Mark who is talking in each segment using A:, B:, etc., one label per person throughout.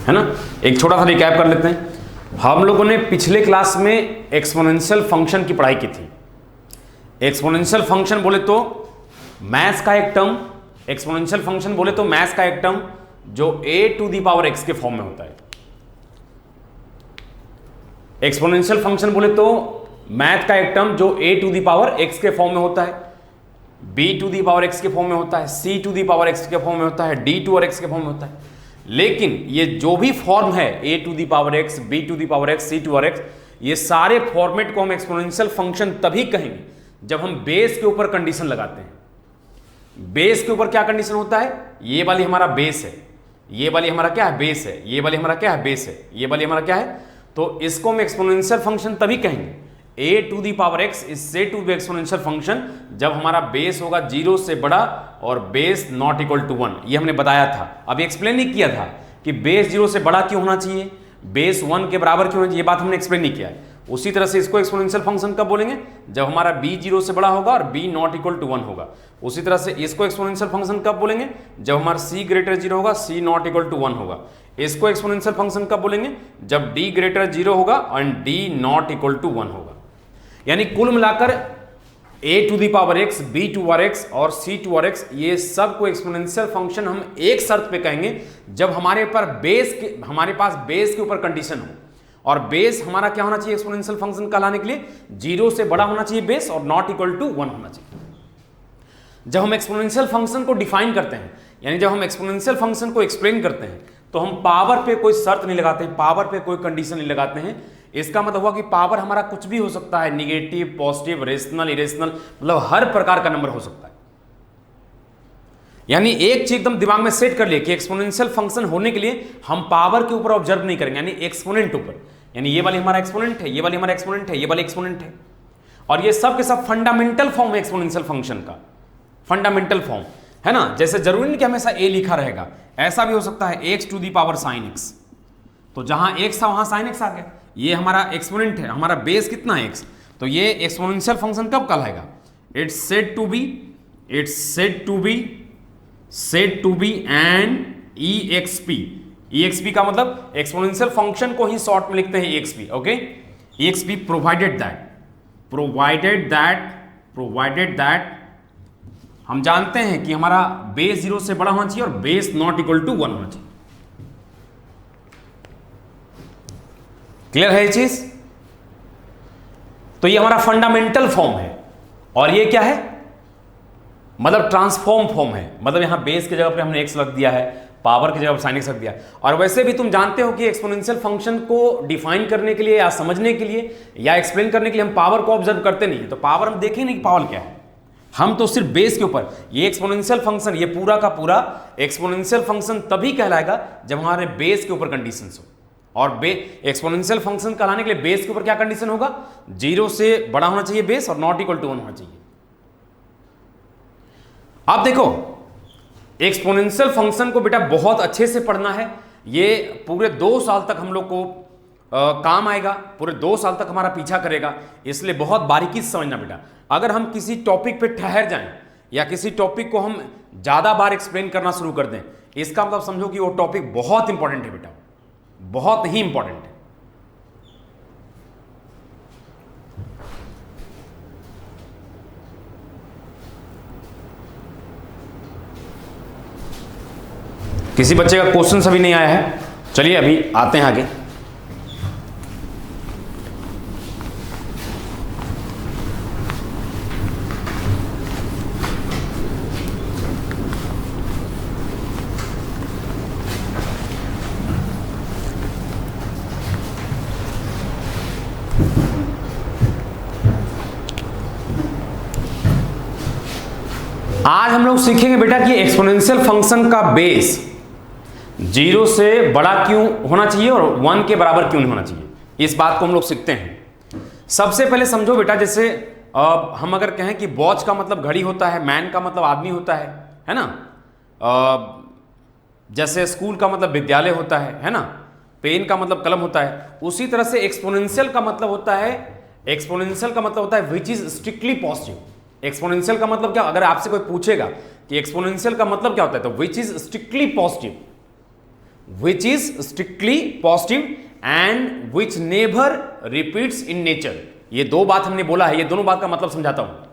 A: है ना। एक छोटा सा रिकैप कर लेते हैं। हम लोगों ने पिछले क्लास में एक्सपोनेंशियल फंक्शन की पढ़ाई की थी। एक्सपोनेंशियल फंक्शन बोले तो मैथ्स का एक टर्म, एक्सपोनेंशियल फंक्शन बोले तो मैथ्स का एक टर्म जो a⁴ के फॉर्म में होता है। एक्सपोनेंशियल फंक्शन बोले तो मैथ का एक टर्म जो a⁴ के फॉर्म में होता है, b⁴ के फॉर्म में होता है, c⁴ के फॉर्म में होता है, d⁴ के फॉर्म में होता है। लेकिन ये जो भी फॉर्म है a⁴, b⁴, c⁴, ये सारे फॉर्मेट को हम एक्सपोनेंशियल फंक्शन तभी कहेंगे जब हम बेस के ऊपर कंडीशन लगाते हैं। बेस के ऊपर क्या कंडीशन होता है? ये वाली हमारा बेस है, ये वाली हमारा क्या है? बेस है। ये वाली हमारा क्या है? बेस है। ये वाली हमारा क्या है? तो इसको हम एक्सपोनेंशियल फंक्शन तभी कहेंगे a⁴ is said to be exponential function जब हमारा बेस होगा 0 से बड़ा और बेस नॉट इक्वल टू 1। ये हमने बताया था, अभी एक्सप्लेन नहीं किया था कि बेस 0 से बड़ा क्यों होना चाहिए, बेस 1 के बराबर क्यों होना चाहिए, ये बात हमने एक्सप्लेन नहीं किया है। उसी तरह से इसको एक्सपोनेंशियल फंक्शन कब बोलेंगे? जब हमारा b 0 से बड़ा होगा और b नॉट इक्वल टू 1 होगा। उसी तरह से इसको एक्सपोनेंशियल फंक्शन कब बोलेंगे? जब हमारा c ग्रेटर 0 होगा, c नॉट इक्वल टू 1 होगा। इसको एक्सपोनेंशियल फंक्शन कब बोलेंगे? जब d ग्रेटर 0 होगा and d not equal to 1 होगा। यानी कुल मिलाकर a⁴x, b⁴x और c⁴x ये सब को एक्सपोनेंशियल फंक्शन हम एक शर्त पे कहेंगे जब हमारे पास बेस के ऊपर कंडीशन हो, और बेस हमारा क्या होना चाहिए एक्सपोनेंशियल फंक्शन कहलाने के लिए? 0 से बड़ा होना चाहिए बेस और नॉट इक्वल टू 1 होना चाहिए। जब हम एक्सपोनेंशियल फंक्शन को डिफाइन करते हैं, यानी जब हम एक्सपोनेंशियल फंक्शन को एक्सप्लेन करते हैं, तो हम पावर पे कोई शर्त नहीं लगाते हैं, पावर पे कोई कंडीशन नहीं लगाते हैं। इसका मतलब हुआ कि पावर हमारा कुछ भी हो सकता है, निगेटिव, पॉजिटिव, रेशनल, इरेशनल, मतलब हर प्रकार का नंबर हो सकता है। यानी एक चीज एकदम दिमाग में सेट कर लिए कि एक्सपोनेंशियल फंक्शन होने के लिए हम पावर के ऊपर ऑब्जर्व नहीं करेंगे, यानी एक्सपोनेंट ऊपर, यानी ये वाली हमारा एक्सपोनेंट है, ये वाली हमारा एक्सपोनेंट है, ये वाली एक्सपोनेंट है, और ये सब के सब फंडामेंटल फॉर्म है एक्सपोनेंशियल फंक्शन का, फंडामेंटल फॉर्म है ना। जैसे जरूरी नहीं कि हमेशा a लिखा रहेगा, ऐसा भी हो सकता है x⁴ sin x, तो जहां x था वहां sin x आ गया। ये हमारा एक्सपोनेंट है, हमारा बेस कितना है x, तो ये एक्सपोनेंशियल फंक्शन कब कहलाएगा? It's said to be an exp का मतलब एक्सपोनेंशियल फंक्शन को ही शॉर्ट में लिखते हैं exp, okay. exp provided that हम जानते हैं कि हमारा बेस 0 से बड़ा होना चाहिए और बेस नॉट इक्वल टू 1 होना चाहिए। क्लियर है ये चीज? तो ये हमारा फंडामेंटल फॉर्म है, और ये क्या है? मतलब ट्रांसफॉर्म फॉर्म है, मतलब यहां बेस की जगह पे हमने x रख दिया है, पावर की जगह पर sin x रख दिया। और वैसे भी तुम जानते हो कि एक्सपोनेंशियल फंक्शन को डिफाइन करने के लिए या समझने के लिए या एक्सप्लेन करने के लिए हम पावर को ऑब्जर्व करते नहीं है, तो पावर हम देखेंगे नहीं कि पावर क्या है, हम तो सिर्फ बेस के ऊपर। ये एक्सपोनेंशियल फंक्शन, ये पूरा का पूरा एक्सपोनेंशियल फंक्शन तभी कहलाएगा जब हमारे बेस के ऊपर कंडीशंस हो, और एक्सपोनेंशियल फंक्शन कहलाने के लिए बेस के ऊपर क्या कंडीशन होगा? 0 से बड़ा होना चाहिए बेस और नॉट इक्वल टू 1 होना चाहिए। आप देखो, एक्सपोनेंशियल फंक्शन को बेटा बहुत अच्छे से पढ़ना है, ये पूरे 2 साल तक हम लोग को काम आएगा, पूरे 2 साल तक हमारा पीछा करेगा, इसलिए बहुत बारीकी से समझना बेटा। अगर हम किसी टॉपिक पे ठहर जाएं या किसी टॉपिक को हम ज्यादा बार एक्सप्लेन करना शुरू कर दें, इसका मतलब समझो कि वो टॉपिक बहुत इंपॉर्टेंट है बेटा, बहुत ही इंपॉर्टेंट है। किसी बच्चे का क्वेश्चन अभी नहीं आया है? चलिए अभी आते हैं आगे। आज हम लोग सीखेंगे बेटा कि एक्सपोनेंशियल फंक्शन का बेस 0 से बड़ा क्यों होना चाहिए और 1 के बराबर क्यों नहीं होना चाहिए, इस बात को हम लोग सीखते हैं। सबसे पहले समझो बेटा, जैसे हम अगर कहें कि वॉच का मतलब घड़ी होता है, मैन का मतलब आदमी होता है ना, जैसे स्कूल का मतलब विद्यालय होता है ना, पेन का मतलब कलम होता है, उसी तरह से एक्सपोनेंशियल का मतलब होता है which is strictly positive. Exponential का मतलब क्या? अगर आपसे कोई पूछेगा कि एक्सपोनेंशियल का मतलब क्या होता है, तो which is strictly positive. Which is strictly positive and which never repeats in nature. ये दो बात हमने बोला है, ये दोनों बात का मतलब समझाता हूं।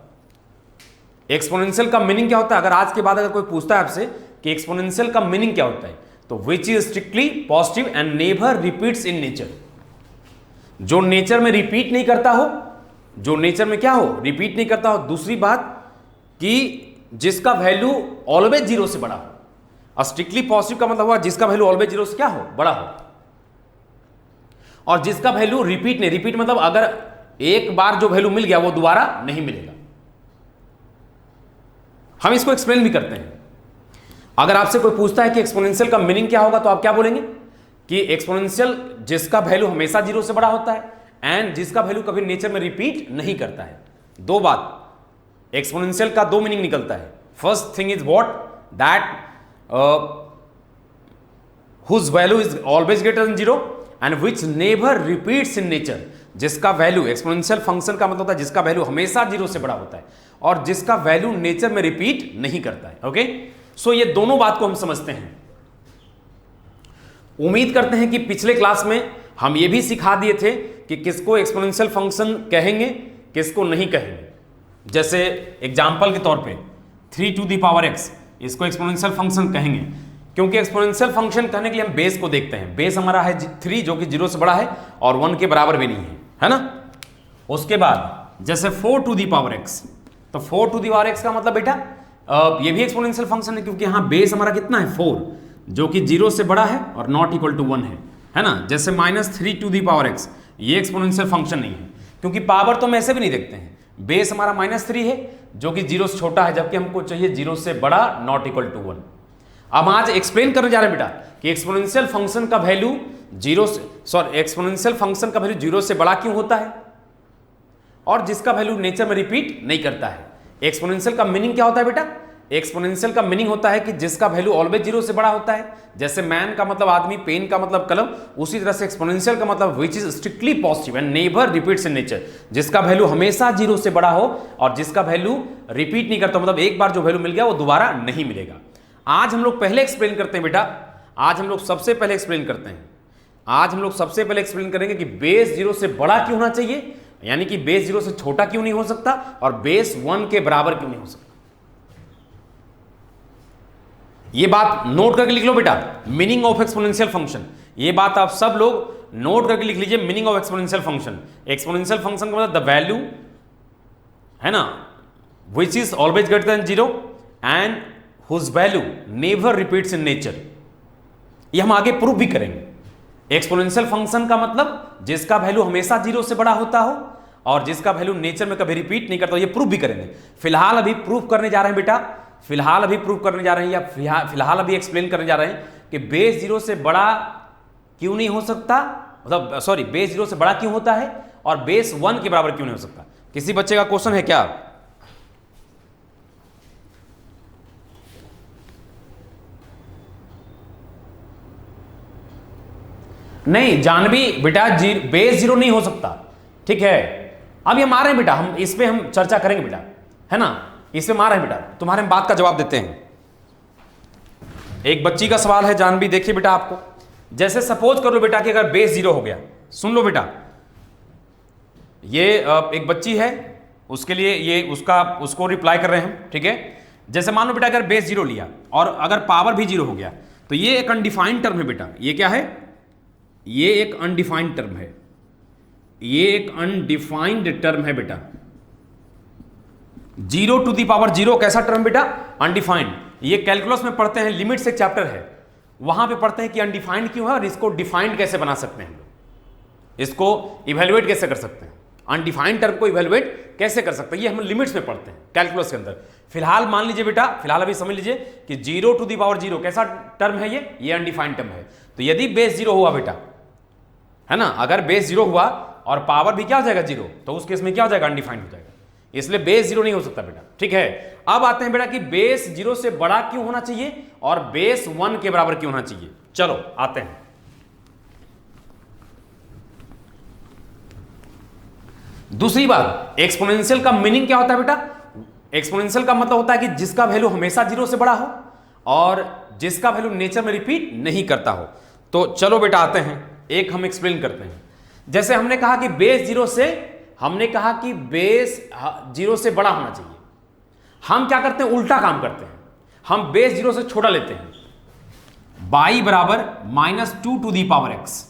A: एक्सपोनेंशियल का मीनिंग क्या होता है, अगर आज के बाद अगर कोई पूछता है आपसे कि एक्सपोनेंशियल का मीनिंग क्या होता है, तो which is strictly positive and never repeats in nature. जो नेचर में रिपीट नहीं करता हो, जो नेचर में क्या हो, रिपीट नहीं करता हो। दूसरी बात कि जिसका वैल्यू ऑलवेज जीरो से बड़ा हो। और स्ट्रिक्टली पॉजिटिव का मतलब हुआ जिसका वैल्यू ऑलवेज जीरो से क्या हो, बड़ा हो। और जिसका वैल्यू रिपीट नहीं, रिपीट मतलब अगर एक बार जो वैल्यू मिल गया वो दोबारा नहीं मिलेगा। हम इसको एक्सप्लेन भी करते हैं। अगर आपसे कोई पूछता है कि एक्सपोनेंशियल का मीनिंग क्या होगा, तो आप क्या बोलेंगे कि एक्सपोनेंशियल जिसका वैल्यू हमेशा जीरो से बड़ा होता है एंड जिसका वैल्यू कभी नेचर में रिपीट नहीं करता है। दो बात, एक्सपोनेंशियल का दो मीनिंग निकलता है। First thing is what, that whose value is always greater than zero and which never repeats in nature। जिसका वैल्यू, एक्सपोनेंशियल फंक्शन का मतलब होता है जिसका वैल्यू हमेशा जीरो से बड़ा होता है और जिसका वैल्यू नेचर में रिपीट नहीं करता है। ओके, सो ये दोनों बात को हम समझते हैं। उम्मीद करते हैं कि पिछले क्लास में हम ये भी सिखा दिए थे कि किसको एक्सपोनेंशियल फंक्शन कहेंगे, किसको नहीं कहेंगे। जैसे एग्जांपल के तौर पे 3 टू द पावर x, इसको एक्सपोनेंशियल फंक्शन कहेंगे क्योंकि एक्सपोनेंशियल फंक्शन कहने के लिए हम बेस को देखते हैं। बेस हमारा है 3 जो कि 0 से बड़ा है और 1 के बराबर भी नहीं है ना। उसके बाद जैसे 4 टू द पावर x, तो 4 टू द पावर x का मतलब बेटा ये भी एक्सपोनेंशियल फंक्शन है क्योंकि यहाँ बेस हमारा कितना है 4 जो कि 0 से बड़ा है और नॉट इक्वल टू 1 है ना। जैसे -3 टू द पावर x, ये एक्सपोनेंशियल फंक्शन नहीं है क्योंकि पावर तो हम ऐसे भी नहीं देखते हैं। बेस हमारा -3 है जो कि 0 से छोटा है, जबकि हमको चाहिए 0 से बड़ा नॉट इक्वल टू 1। अब आज एक्सप्लेन करने जा रहे हैं बेटा कि एक्सपोनेंशियल फंक्शन का वैल्यू एक्सपोनेंशियल फंक्शन का वैल्यू 0 से बड़ा क्यों होता है और जिसका वैल्यू नेचर में रिपीट नहीं करता है। एक्सपोनेंशियल का मीनिंग क्या होता है बेटा, एक्सपोनेंशियल का मीनिंग होता है कि जिसका वैल्यू ऑलवेज 0 से बड़ा होता है। जैसे मैन का मतलब आदमी, पेन का मतलब कलम, उसी तरह से एक्सपोनेंशियल का मतलब which is strictly positive and never repeats in nature. जिसका वैल्यू हमेशा 0 से बड़ा हो और जिसका वैल्यू रिपीट नहीं करता, मतलब एक बार जो वैल्यू मिल गया वो दोबारा नहीं मिलेगा। आज हम लोग पहले एक्सप्लेन करते हैं बेटा, आज हम लोग सबसे पहले एक्सप्लेन करते हैं। आज हम लोग सबसे पहले एक्सप्लेन करेंगे कि बेस 0 से बड़ा क्यों होना चाहिए, यानी कि बेस 0 से छोटा क्यों नहीं हो सकता और बेस 1 के बराबर क्यों नहीं हो सकता। ये बात नोट करके लिख लो बेटा, मीनिंग ऑफ एक्सपोनेंशियल फंक्शन। ये बात आप सब लोग नोट करके लिख लीजिए, meaning of exponential function. Exponential function का मतलब द वैल्यू है ना which is always greater than 0 and whose value never repeats in nature। ये हम आगे प्रूफ भी करेंगे। एक्सपोनेंशियल फंक्शन का मतलब जिसका वैल्यू हमेशा 0 से बड़ा होता हो और जिसका वैल्यू नेचर में कभी रिपीट नहीं करता, ये प्रूफ भी करेंगे। फिलहाल अभी प्रूफ करने जा रहे हैं बेटा, फिलहाल अभी प्रूफ करने जा रहे हैं या फिलहाल अभी एक्सप्लेन करने जा रहे हैं कि बेस 0 से बड़ा क्यों नहीं हो सकता, मतलब सॉरी बेस 0 से बड़ा क्यों होता है और बेस 1 के बराबर क्यों नहीं हो सकता। किसी बच्चे का क्वेश्चन है क्या? नहीं जानवी बेटा, बेस 0 नहीं हो सकता, ठीक है। अब ये मारे बेटा, हम इस पे हम चर्चा करेंगे बेटा, है ना। इस पे मारे बेटा, तुम्हारे हम बात का जवाब देते हैं। एक बच्ची का सवाल है जानवी, देखिए बेटा आपको, जैसे सपोज कर लो बेटा कि अगर बेस 0 हो गया, सुन लो बेटा, ये एक बच्ची है, उसके लिए ये उसको रिप्लाई कर रहे हैं, ठीक है। जैसे मान लो बेटा अगर बेस 0 लिया और अगर पावर भी 0 हो गया, तो ये एक अनडिफाइंड टर्म है बेटा। ये क्या है? ये एक अनडिफाइंड टर्म है, ये एक अनडिफाइंड टर्म है बेटा। 0 टू द पावर 0 कैसा टर्म बेटा? अनडिफाइंड। ये कैलकुलस में पढ़ते हैं, लिमिट्स एक चैप्टर है, वहां पे पढ़ते हैं कि अनडिफाइंड क्यों है और इसको डिफाइंड कैसे बना सकते हैं, इसको इवेल्युएट कैसे कर सकते हैं, अनडिफाइंड टर्म को इवेल्युएट कैसे कर सकते हैं, ये हम लिमिट्स में पढ़ते हैं कैलकुलस के अंदर। फिलहाल मान लीजिए बेटा, फिलहाल अभी समझ लीजिए कि 0 टू द पावर 0 कैसा टर्म है, ये अनडिफाइंड टर्म है। तो यदि बेस 0 हुआ बेटा, है ना, अगर बेस 0 हुआ और पावर भी क्या हो जाएगा 0, तो उस केस में क्या हो जाएगा? अनडिफाइंड हो जाएगा। इसलिए बेस 0 नहीं हो सकता बेटा, ठीक है। अब आते हैं बेटा कि बेस 0 से बड़ा क्यों होना चाहिए और बेस 1 के बराबर क्यों होना चाहिए। चलो आते हैं। दूसरी बात, एक्सपोनेंशियल का मीनिंग क्या होता है बेटा? एक्सपोनेंशियल का मतलब होता है कि जिसका वैल्यू हमेशा 0 से बड़ा हो और जिसका वैल्यू नेचर में रिपीट नहीं करता हो। तो चलो बेटा आते हैं, एक हम एक्सप्लेन करते हैं। जैसे हमने कहा कि बेस जीरो से बड़ा होना चाहिए। हम क्या करते हैं, उल्टा काम करते हैं, हम बेस जीरो से छोटा लेते हैं। y बराबर -2 टू दी पावर x।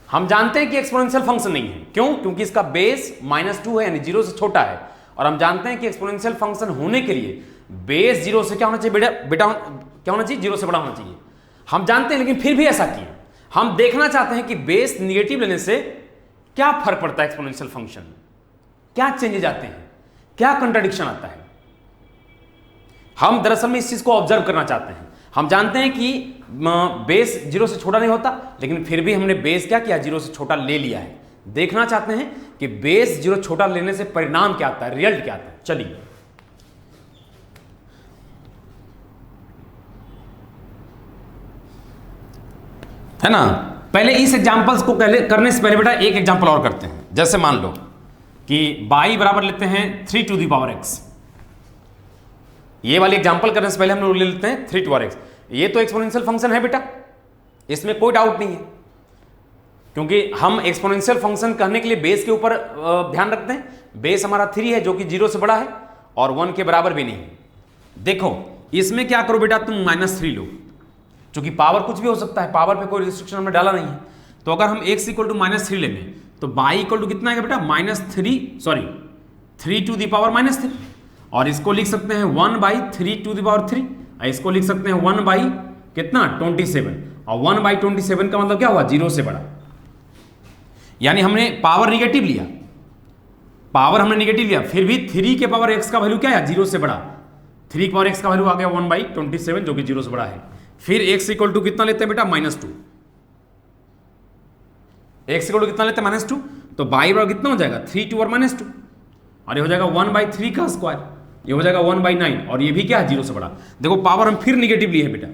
A: हम जानते हैं कि एक्सपोनेंशियल फंक्शन नहीं है, क्यों? क्योंकि इसका बेस -2 है, यानी जीरो से छोटा है। और हम जानते हैं कि एक्सपोनेंशियल फंक्शन होने के लिए बेस जीरो से क्या होना चाहिए बेटा क्या होना चाहिए? जीरो से बड़ा होना चाहिए। हम जानते हैं, लेकिन फिर भी ऐसा किए। हम देखना चाहते हैं कि बेस निगेटिव लेने से क्या फर्क पड़ता है एक्सपोनेंशियल फंक्शन में, क्या चेंजेज आते हैं, क्या कंट्राडिक्शन आता है। हम दरअसल में इस चीज को ऑब्जर्व करना चाहते हैं। हम जानते हैं कि बेस जीरो से छोटा नहीं होता, लेकिन फिर भी हमने बेस क्या किया, जीरो से छोटा ले लिया है। देखना चाहते हैं कि बेस जीरो छोटा लेने से परिणाम क्या आता है, रिजल्ट क्या आता है। चलिए है ना, पहले इस एग्जांपल्स को करने से पहले बेटा एक एग्जांपल और करते हैं। जैसे मान लो कि y बराबर लेते हैं 3 टू दी पावर x। ये वाली एग्जांपल करने से पहले हम लोग ले लेते हैं 3 टू पावर x। ये तो एक्सपोनेंशियल फंक्शन है बेटा, इसमें कोई डाउट नहीं है, क्योंकि हम एक्सपोनेंशियल फंक्शन कहने के लिए बेस के ऊपर ध्यान रखते हैं। बेस हमारा 3 है, जो कि 0 से बड़ा है और 1 के बराबर भी नहीं है। देखो इसमें क्या करो बेटा, तुम -3 लो, क्योंकि पावर कुछ भी हो सकता है, पावर पे कोई रिस्ट्रिक्शन हमने डाला नहीं है। तो अगर हम x इक्वल टू -3 लेंगे तो y इक्वल टू कितना है बेटा, -3 टू दी पावर -3। और इसको लिख सकते हैं 1/3 टू दी पावर 3। इसको लिख सकते हैं 1 बाई कितना 27। और 1/27 का मतलब क्या हुआ, 0 से बड़ा। यानी हमने पावर निगेटिव लिया, फिर भी 3 के पावर x का वैल्यू क्या है, 0 से बड़ा। 3 के पावर x का वैल्यू आ गया 1/27, जो कि 0 से बड़ा है। फिर x इक्वल टू कितना लेते हैं बेटा, -2। x इक्वल टू कितना लेते हैं, -2। तो y बराबर कितना हो जाएगा, 3 टू और -2, और ये हो जाएगा 1/3 का स्क्वायर, ये हो जाएगा 1/9। और ये भी क्या है, 0 से बड़ा। देखो पावर हम फिर निगेटिव लिए है बेटा,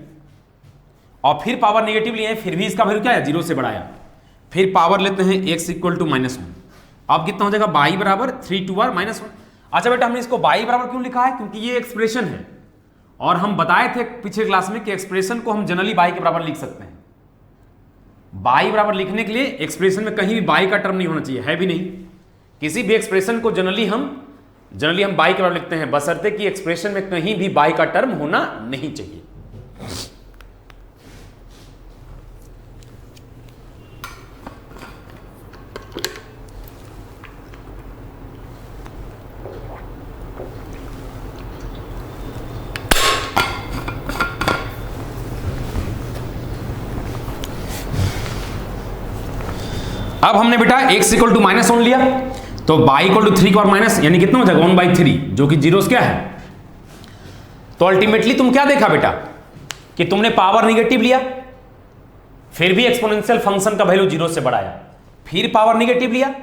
A: और फिर पावर निगेटिव लिए हैं, फिर भी इसका वैल्यू क्या है, 0 से बड़ा आया। फिर पावर लेते हैं x इक्वल टू -1। अब कितना हो जाएगा, y बराबर 3 टू और -1। अच्छा बेटा हमने इसको y बराबर क्यों लिखा है, क्योंकि ये एक्सप्रेशन है, और हम बताए थे पिछले क्लास में कि एक्सप्रेशन को हम जनरली y के बराबर लिख सकते हैं। y बराबर लिखने के लिए एक्सप्रेशन में कहीं भी y का टर्म नहीं होना चाहिए, है भी नहीं। किसी भी एक्सप्रेशन को जनरली हम y के बराबर लिखते हैं, बशर्ते कि एक्सप्रेशन में कहीं भी y का टर्म होना नहीं चाहिए। अब हमने बेटा x इक्वल टू -1 लिया, तो y इक्वल टू 3 और माइनस, यानी कितना हो जाएगा 1/3, जो कि जीरो क्या है। तो अल्टीमेटली तुम क्या देखा बेटा, कि तुमने पावर निगेटिव लिया, फिर भी एक्सपोनेंशियल फंक्शन का वैल्यू 0 से बढ़ाया, फिर पावर निगेटिव लिया,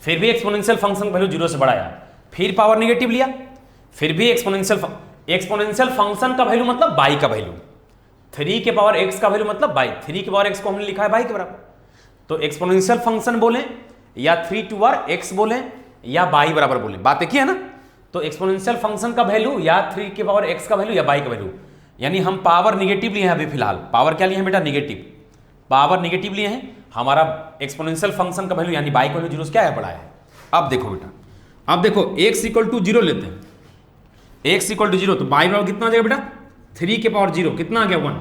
A: फिर भी एक्सपोनेंशियल फंक्शन का वैल्यू 0 से बढ़ाया, फिर पावर निगेटिव लिया, फिर भी एक्सपोनेंशियल फंक्शन का वैल्यू मतलब y का वैल्यू, 3 के पावर x का वैल्यू मतलब y, 3 के पावर x को हमने लिखा है y के बराबर। तो एक्सपोनेंशियल फंक्शन बोले या 3 टू आर x बोले या y बराबर बोले, बात एक ही है ना। तो एक्सपोनेंशियल फंक्शन का वैल्यू या 3 के पावर x का वैल्यू या y का वैल्यू, यानी हम पावर निगेटिव लिए हैं अभी फिलहाल। पावर क्या लिए हैं बेटा, निगेटिव, पावर निगेटिव लिए हैं। हमारा एक्सपोनेंशियल फंक्शन का वैल्यू यानी y का वैल्यू 0 क्या है, बड़ा है। अब देखो बेटा, अब देखो x इक्वल टू 0 लेते हैं, x इक्वल टू 0, तो y बराबर कितना आ जाएगा बेटा, 3 के पावर 0, कितना आ गया 1।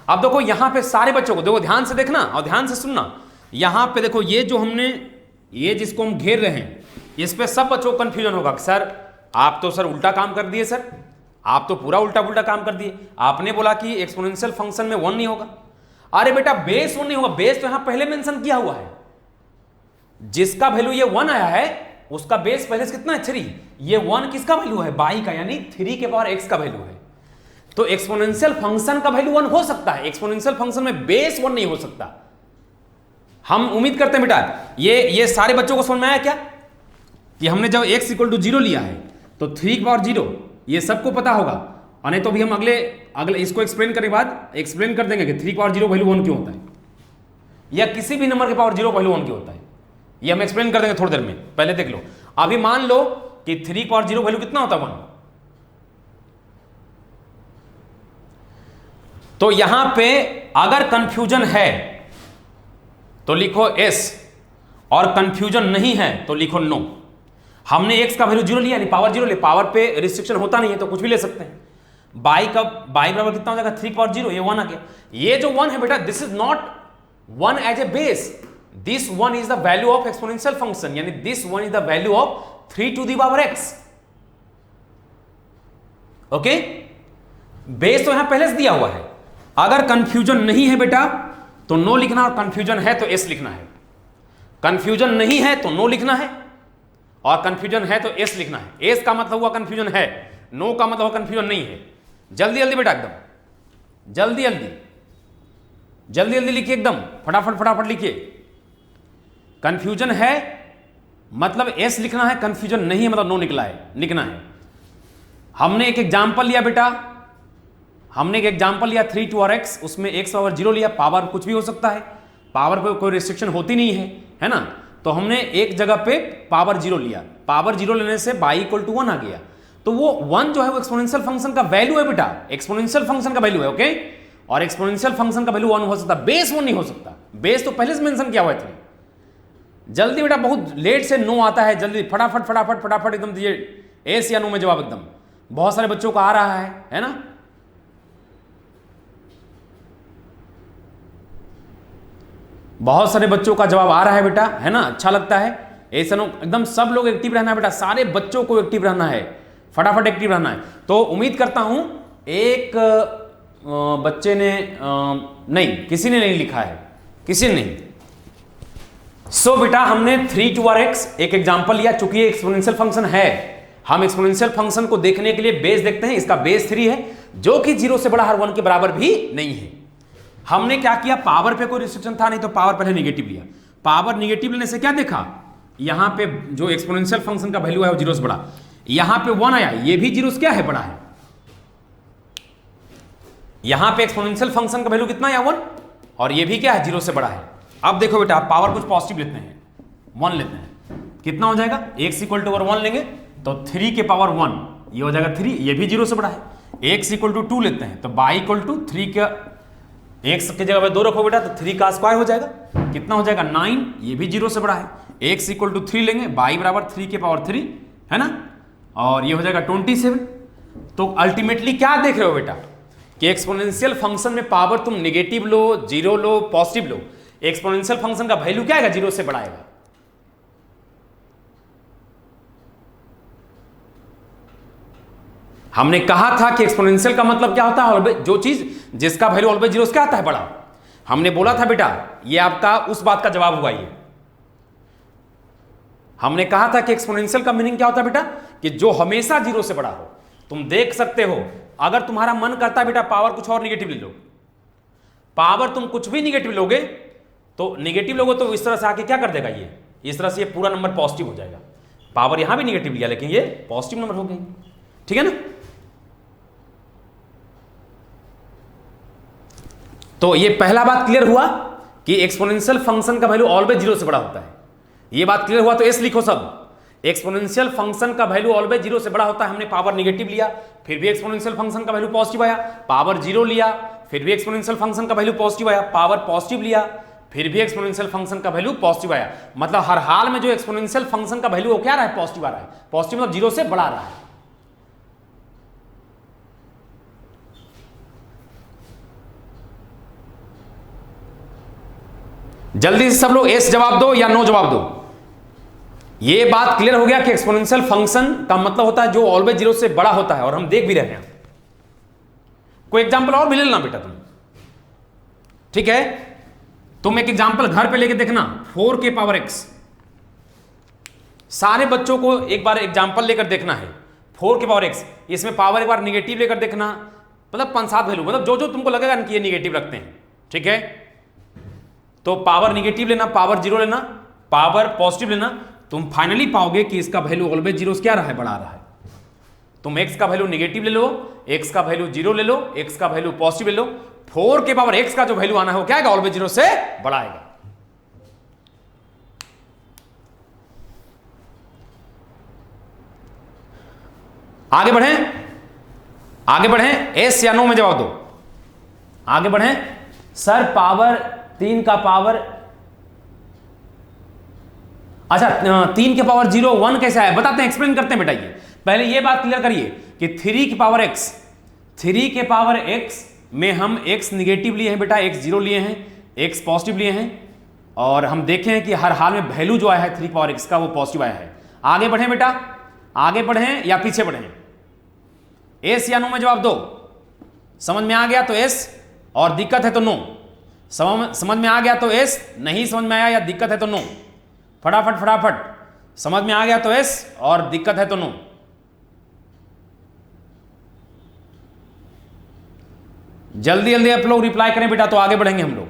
A: अब देखो यहां पे सारे बच्चों को देखो, ध्यान से देखना और ध्यान से सुनना। यहां पे देखो ये जो हमने, ये जिसको हम घेर रहे हैं, इस पे सब बच्चों को कंफ्यूजन होगा, सर आप तो सर उल्टा काम कर दिए, सर आप तो पूरा उल्टा पुल्टा काम कर दिए। आपने बोला कि एक्सपोनेंशियल फंक्शन में 1 नहीं होगा। अरे बेटा बेस 1 नहीं होगा, बेस तो यहां पहले मेंशन किया हुआ है, जिसका वैल्यू ये 1 आया है उसका बेस पहले से कितना है, 3। ये 1 किसका वैल्यू है, y का, यानी 3 के पावर x का वैल्यू है। तो एक्सपोनेंशियल फंक्शन का वैल्यू 1 हो सकता है, एक्सपोनेंशियल फंक्शन में बेस 1 नहीं हो सकता। हम उम्मीद करते हैं बेटा ये सारे बच्चों को समझ में आया क्या, कि हमने जब x इक्वल टू 0 लिया है तो 3 के पावर 0, ये सबको पता होगा। और नहीं तो भी हम अगले इसको एक्सप्लेन करने के बाद एक्सप्लेन कर देंगे कि 3 के पावर 0 वैल्यू 1 क्यों होता है, या किसी भी नंबर के पावर 0 वैल्यू 1 क्यों होता है, ये हम एक्सप्लेन कर देंगे थोड़ी देर में। पहले देख लो, अभी मान लो कि 3 के पावर 0 वैल्यू कितना होता है, 1। तो यहां पे अगर कंफ्यूजन है तो लिखो एस, और कंफ्यूजन नहीं है तो लिखो नो। हमने एक्स का वैल्यू जीरो लिया, नहीं पावर जीरो ले, पावर पे रिस्ट्रिक्शन होता नहीं है तो कुछ भी ले सकते हैं। बाई बराबर कितना हो जाएगा 3 पावर जीरो, ये 1 आ गया। ये जो 1 है बेटा, this is not 1 as a base, this 1 is the value of exponential function, यानी this 1 is the value of 3 to the power x. Okay, base तो यहां पहले से दिया हुआ है। अगर कंफ्यूजन नहीं है बेटा तो नो लिखना, और कंफ्यूजन है तो एस लिखना है। कंफ्यूजन नहीं है तो नो लिखना है, और कंफ्यूजन है तो एस लिखना है। एस का मतलब हुआ कंफ्यूजन है, नो का मतलब हुआ कंफ्यूजन नहीं है। जल्दी जल्दी बेटा, एकदम जल्दी जल्दी जल्दी जल्दी लिखिए, एकदम फटाफट फटाफट लिखिए। कंफ्यूजन है मतलब एस लिखना है, कंफ्यूजन नहीं है मतलब नो लिखना है। हमने एक एग्जाम्पल लिया बेटा, हमने एक एग्जाम्पल लिया 3 टू और एक्स, उसमें एक्स पावर जीरो लिया, पावर कुछ भी हो सकता है, पावर पे कोई रिस्ट्रिक्शन होती नहीं है ना। तो हमने एक जगह पे पावर जीरो लिया, पावर जीरो लेने से बाई इक्वल टू 1 आ गया। तो वो 1 जो है वो एक्सपोनेंशियल फंक्शन का वैल्यू है बेटा, एक्सपोनेंशियल फंक्शन का वैल्यू है। ओके, और एक्सपोनेंशियल फंक्शन का वैल्यू 1 हो सकता, बेस 1 नहीं हो सकता। बेस तो पहले से मेंशन किया हुआ है। जल्दी बेटा, बहुत लेट से नो आता है, जल्दी फटाफट फटाफट फटाफट एकदम दीजिए एस या नो में जवाब एकदम। बहुत सारे बच्चों को आ रहा है ना। बहुत सारे बच्चों का जवाब आ रहा है बेटा, है ना, अच्छा लगता है। ऐसा नो एकदम सब लोग एक्टिव रहना है बेटा, सारे बच्चों को एक्टिव रहना है, फटाफट एक्टिव रहना है। तो उम्मीद करता हूं एक बच्चे ने नहीं, किसी ने नहीं लिखा है, किसी ने नहीं। सो बेटा, हमने 3 टू आर एक्स एक एग्जांपल लिया। चूंकि ये एक्सपोनेंशियल फंक्शन है, हम एक्सपोनेंशियल फंक्शन को देखने के लिए बेस देखते हैं। इसका बेस 3 है, जो कि 0 से बड़ा हर 1 के बराबर भी नहीं है। हमने क्या किया, पावर पे कोई रिस्ट्रिक्शन था नहीं तो पावर पहले निगेटिव लिया। पावर निगेटिव लेने से क्या देखा, यहां पे जो एक्सपोनेंशियल फंक्शन का वैल्यू है वो 0 से बड़ा, यहां पे 1 आया, ये भी 0 से क्या है, बड़ा है। यहां पे एक्सपोनेंशियल फंक्शन का वैल्यू कितना है, 1, और ये भी क्या है, 0 से बड़ा है। अब देखो बेटा, आप पावर कुछ पॉजिटिव लेते हैं, 1 लेते हैं, कितना हो जाएगा, x इक्वल टू 1 लेंगे तो 3 के पावर 1 ये हो जाएगा 3, ये भी 0 से बड़ा है। x इक्वल टू 2 लेते हैं तो बाई इक्वल टू 3 का x की जगह पे 2 रखो बेटा तो 3 का स्क्वायर हो जाएगा, कितना हो जाएगा 9, ये भी 0 से बड़ा है। x इक्वल टू 3 लेंगे, बाई बराबर 3 के पावर 3, है ना, और ये हो जाएगा 27। तो अल्टीमेटली क्या देख रहे हो बेटा कि एक्सपोनेंशियल फंक्शन में पावर तुम निगेटिव लो, 0 लो, पॉजिटिव लो, एक्सपोनेंशियल फंक्शन का वैल्यू क्या आएगा, 0 से बड़ा आएगा। हमने कहा था कि एक्सपोनेंशियल का मतलब क्या होता है, जो चीज जिसका वैल्यू ऑलवेज 0 से क्या आता है, बड़ा। हमने बोला था बेटा, ये आपका उस बात का जवाब हुआ। ये हमने कहा था कि एक्सपोनेंशियल का मीनिंग क्या होता है बेटा, कि जो हमेशा 0 से बड़ा हो। तुम देख सकते हो, अगर तुम्हारा मन करता है बेटा पावर कुछ और निगेटिव ले लो, पावर तुम कुछ भी निगेटिव लोगे तो निगेटिव लोगे तो इस तरह से आके क्या कर देगा, ये इस तरह से ये पूरा नंबर पॉजिटिव हो जाएगा। पावर यहां भी निगेटिव लिया लेकिन ये पॉजिटिव नंबर हो गई, ठीक है ना। तो ये पहला बात क्लियर हुआ कि एक्सपोनेंशियल फंक्शन का वैल्यू ऑलवेज 0 से बड़ा होता है। ये बात क्लियर हुआ तो एस लिखो सब। एक्सपोनेंशियल फंक्शन का वैल्यू ऑलवेज 0 से बड़ा होता है। हमने पावर निगेटिव लिया, फिर भी एक्सपोनेंशियल फंक्शन का वैल्यू पॉजिटिव आया। पावर 0 लिया, फिर भी एक्सपोनेंशियल फंक्शन का वैल्यू पॉजिटिव आया। पावर पॉजिटिव लिया, फिर भी एक्सपोनेंशियल फंक्शन का वैल्यू पॉजिटिव आया। मतलब हर हाल में जो एक्सपोनेंशियल फंक्शन का वैल्यू क्या रहा है, पॉजिटिव आ रहा है। पॉजिटिव मतलब 0 से बड़ा आ रहा है। जल्दी से सब लोग एस जवाब दो या नो जवाब दो। ये बात क्लियर हो गया कि एक्सपोनेंशियल फंक्शन का मतलब होता है जो ऑलवेज 0 से बड़ा होता है, और हम देख भी रहे हैं। कोई एग्जांपल और भी ले लेना बेटा तुम, ठीक है। तुम एक एग्जांपल घर पे लेके देखना, 4 के पावर x। सारे बच्चों को एक बार एग्जांपल लेकर देखना है 4 के पावर x। इसमें पावर एक बार निगेटिव लेकर देखना, मतलब 5-7 वैल्यू, मतलब जो जो तुमको लगेगा कि ये निगेटिव रखते हैं, ठीक है। तो पावर निगेटिव लेना, पावर 0 लेना, पावर पॉजिटिव लेना, तुम फाइनली पाओगे कि इसका वैल्यू ऑलवेज 0 से क्या रहा है, बढ़ा रहा है। तुम x का वैल्यू निगेटिव ले लो, x का वैल्यू 0 ले लो, x का वैल्यू पॉजिटिव ले लो, 4 के पावर x का जो वैल्यू आना है वो क्या आएगा, ऑलवेज 0 से बड़ा आएगा। आगे बढ़ें, आगे बढ़ें, एस या नो में जवाब दो। आगे बढ़े सर, पावर 3 का पावर, अच्छा 3 के पावर 0 1 कैसे आया बताते हैं, एक्सप्लेन करते हैं बेटा। ये पहले ये बात क्लियर करिए कि 3 की पावर x, 3 के पावर x में हम x निगेटिव लिए हैं बेटा, x 0 लिए हैं, x पॉजिटिव लिए हैं, और हम देखें हैं कि हर हाल में वैल्यू जो आया है 3 पावर x का वो पॉजिटिव आया है। आगे बढ़े बेटा, आगे बढ़े या पीछे बढ़े, एस या नो में जवाब दो। समझ में आ गया तो एस, और दिक्कत है तो नो। समझ में आ गया तो एस, नहीं समझ में आया या दिक्कत है तो नो। फटाफट फटाफट, समझ में आ गया तो एस और दिक्कत है तो नो। जल्दी जल्दी आप लोग रिप्लाई करें बेटा, तो आगे बढ़ेंगे हम लोग।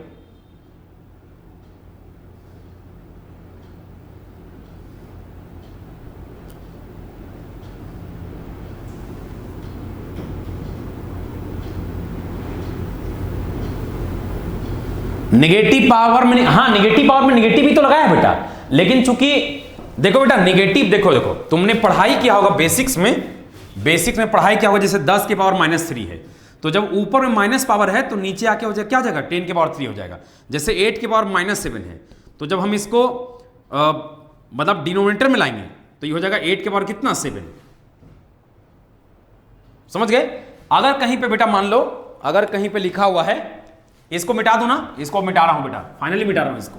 A: निगेटिव पावर में, हाँ निगेटिव पावर में निगेटिव ही तो लगाया है बेटा, लेकिन चूंकि देखो बेटा निगेटिव, देखो देखो तुमने पढ़ाई किया होगा बेसिक्स में पढ़ाई किया होगा, जैसे 10 के पावर -3 है, तो जब ऊपर में माइनस पावर है तो नीचे आके हो जाएगा, क्या हो जाएगा 10 के पावर 3 हो जाएगा। जैसे 8 के पावर -7 है, तो जब हम इसको मतलब डिनोमिनेटर में लाएंगे तो ये हो जाएगा 8 के पावर कितना 7। समझ गए। अगर कहीं पे बेटा मान लो, अगर कहीं पे लिखा हुआ है, इसको मिटा दो ना, इसको मिटा रहा हूं बेटा, फाइनली मिटा रहा हूं इसको।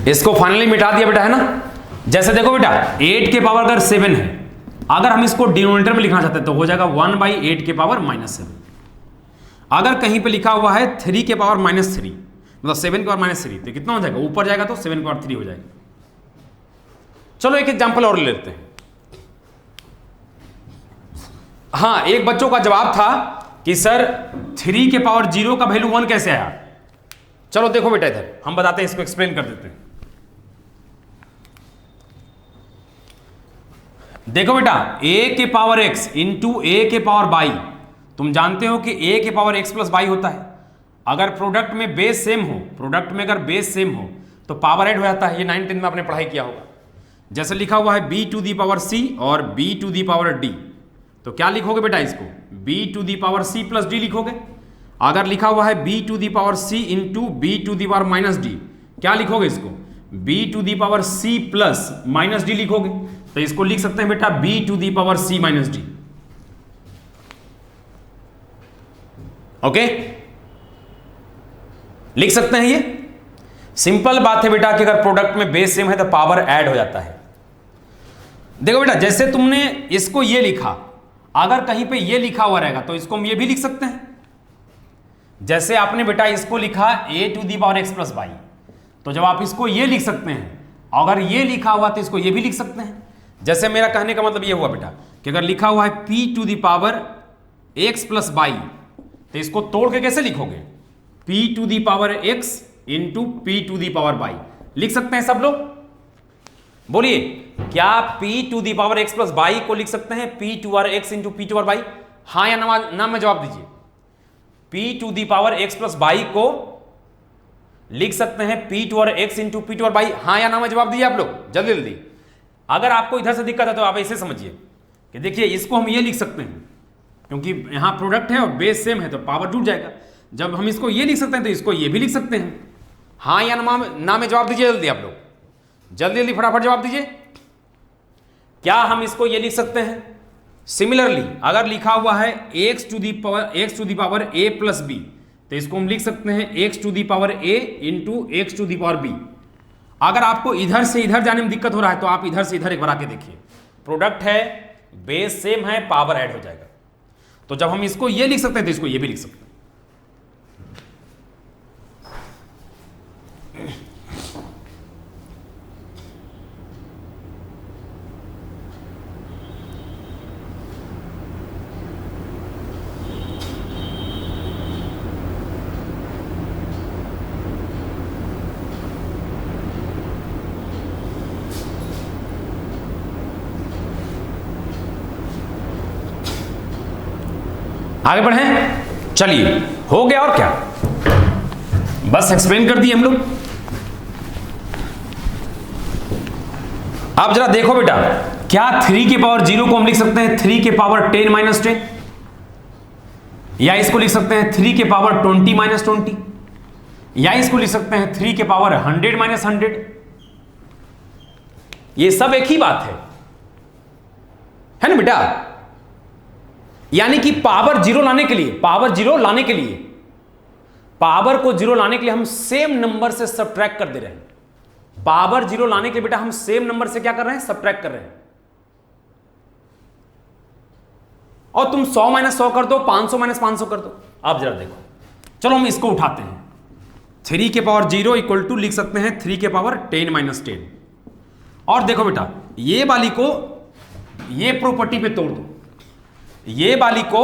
A: इसको फाइनली मिटा दिया बेटा, है ना। जैसे देखो बेटा 8 के पावर अगर 7 है, अगर हम इसको डिनोमिनेटर में लिखना चाहते हैं तो हो जाएगा 1/8 के पावर -7। अगर कहीं पे लिखा हुआ है 3 के पावर -3, मतलब 7 के पावर -3, तो कितना हो जाएगा, ऊपर जाएगा तो 7 के पावर 3 हो जाएगा। चलो एक एग्जांपल और ले लेते हैं। हाँ, एक बच्चों का जवाब था कि सर 3 के पावर 0 का वैल्यू 1 कैसे आया। चलो देखो बेटा, इधर हम बताते हैं, इसको एक्सप्लेन कर देते हैं। देखो बेटा, a के पावर x इंटू a के पावर बाई, तुम जानते हो कि a के पावर x प्लस बाई होता है। अगर प्रोडक्ट में बेस सेम हो, प्रोडक्ट में अगर बेस सेम हो तो पावर ऐड हो जाता है। ये 9th 10th में आपने पढ़ाई किया होगा। जैसे लिखा हुआ है b to the power c और b to the power d, तो क्या लिखोगे बेटा, इसको b to the power c plus d लिखोगे। अगर लिखा हुआ है b to the power c into b to the power minus d, क्या लिखोगे, इसको b to the power c plus minus d लिखोगे। तो इसको लिख सकते हैं बेटा b to the power c minus d। Okay, लिख सकते हैं। ये सिंपल बात है बेटा कि अगर प्रोडक्ट में बेस सेम है तो पावर ऐड हो जाता है। देखो बेटा, जैसे तुमने इसको ये लिखा, अगर कहीं पे ये लिखा हुआ रहेगा तो इसको हम ये भी लिख सकते हैं। जैसे आपने बेटा इसको लिखा a to the power x plus y, तो जब आप इसको ये लिख सकते हैं, अगर ये लिखा हुआ तो इसको ये भी लिख सकते हैं। जैसे मेरा कहने का मतलब ये हुआ बेटा कि अगर लिखा हुआ है p to the power x plus y, तो इसको तोड़ के कैसे लिखोगे, p to the power x into p to the power y लिख सकते हैं सब लोग। बोलिए, क्या p to the power x plus y को लिख सकते हैं p to r x into p to r y? हाँ या ना में जवाब दीजिए। p to the power x plus y को लिख सकते हैं p to r x into p to r y? हाँ या ना में जवाब दीजिए आप लोग, जल्दी जल्दी। अगर आपको इधर से दिक्कत है तो आप ऐसे समझिए कि देखिए इसको हम ये लिख सकते हैं, क्योंकि यहां प्रोडक्ट है और बेस सेम है तो पावर जुड़ जाएगा। जब हम इसको ये लिख सकते हैं तो इसको ये भी लिख सकते हैं। हाँ या ना में जवाब दीजिए जल्दी, आप लोग जल्दी जल्दी फटाफट जवाब दीजिए। क्या हम इसको ये लिख सकते हैं? सिमिलरली अगर लिखा हुआ है x to the power a plus b, तो इसको हम लिख सकते हैं x to the power a into x to the power b। अगर आपको इधर से इधर जाने में दिक्कत हो रहा है तो आप इधर से इधर एक बार आके देखिए, प्रोडक्ट है, बेस सेम है, पावर ऐड हो जाएगा। तो जब हम इसको ये लिख सकते हैं तो इसको ये भी लिख सकते हैं। आगे बढ़ें, चलिए हो गया और क्या। बस एक्सप्लेन कर दिए हम लोग। अब जरा देखो बेटा, क्या 3 के पावर 0 को हम लिख सकते हैं 3 के पावर 10 माइनस 10, या इसको लिख सकते हैं 3 के पावर 20 माइनस 20, या इसको लिख सकते हैं 3 के पावर 100 माइनस 100। ये सब एक ही बात है ना बेटा? यानी कि पावर जीरो लाने के लिए, पावर जीरो लाने के लिए, पावर को जीरो लाने के लिए हम सेम नंबर से सब्ट्रैक्ट कर दे रहे हैं। पावर जीरो लाने के लिए बेटा हम सेम नंबर से क्या कर रहे हैं? सब्ट्रैक्ट कर रहे हैं। और तुम 100 माइनस 100 कर दो, 500 माइनस 500 कर दो। अब जरा देखो, चलो हम इसको उठाते हैं। 3 के पावर 0 इक्वल टू लिख सकते हैं 3 के पावर 10 माइनस 10। और देखो बेटा, ये वाली को ये प्रॉपर्टी पे तोड़ दो, ये वाली को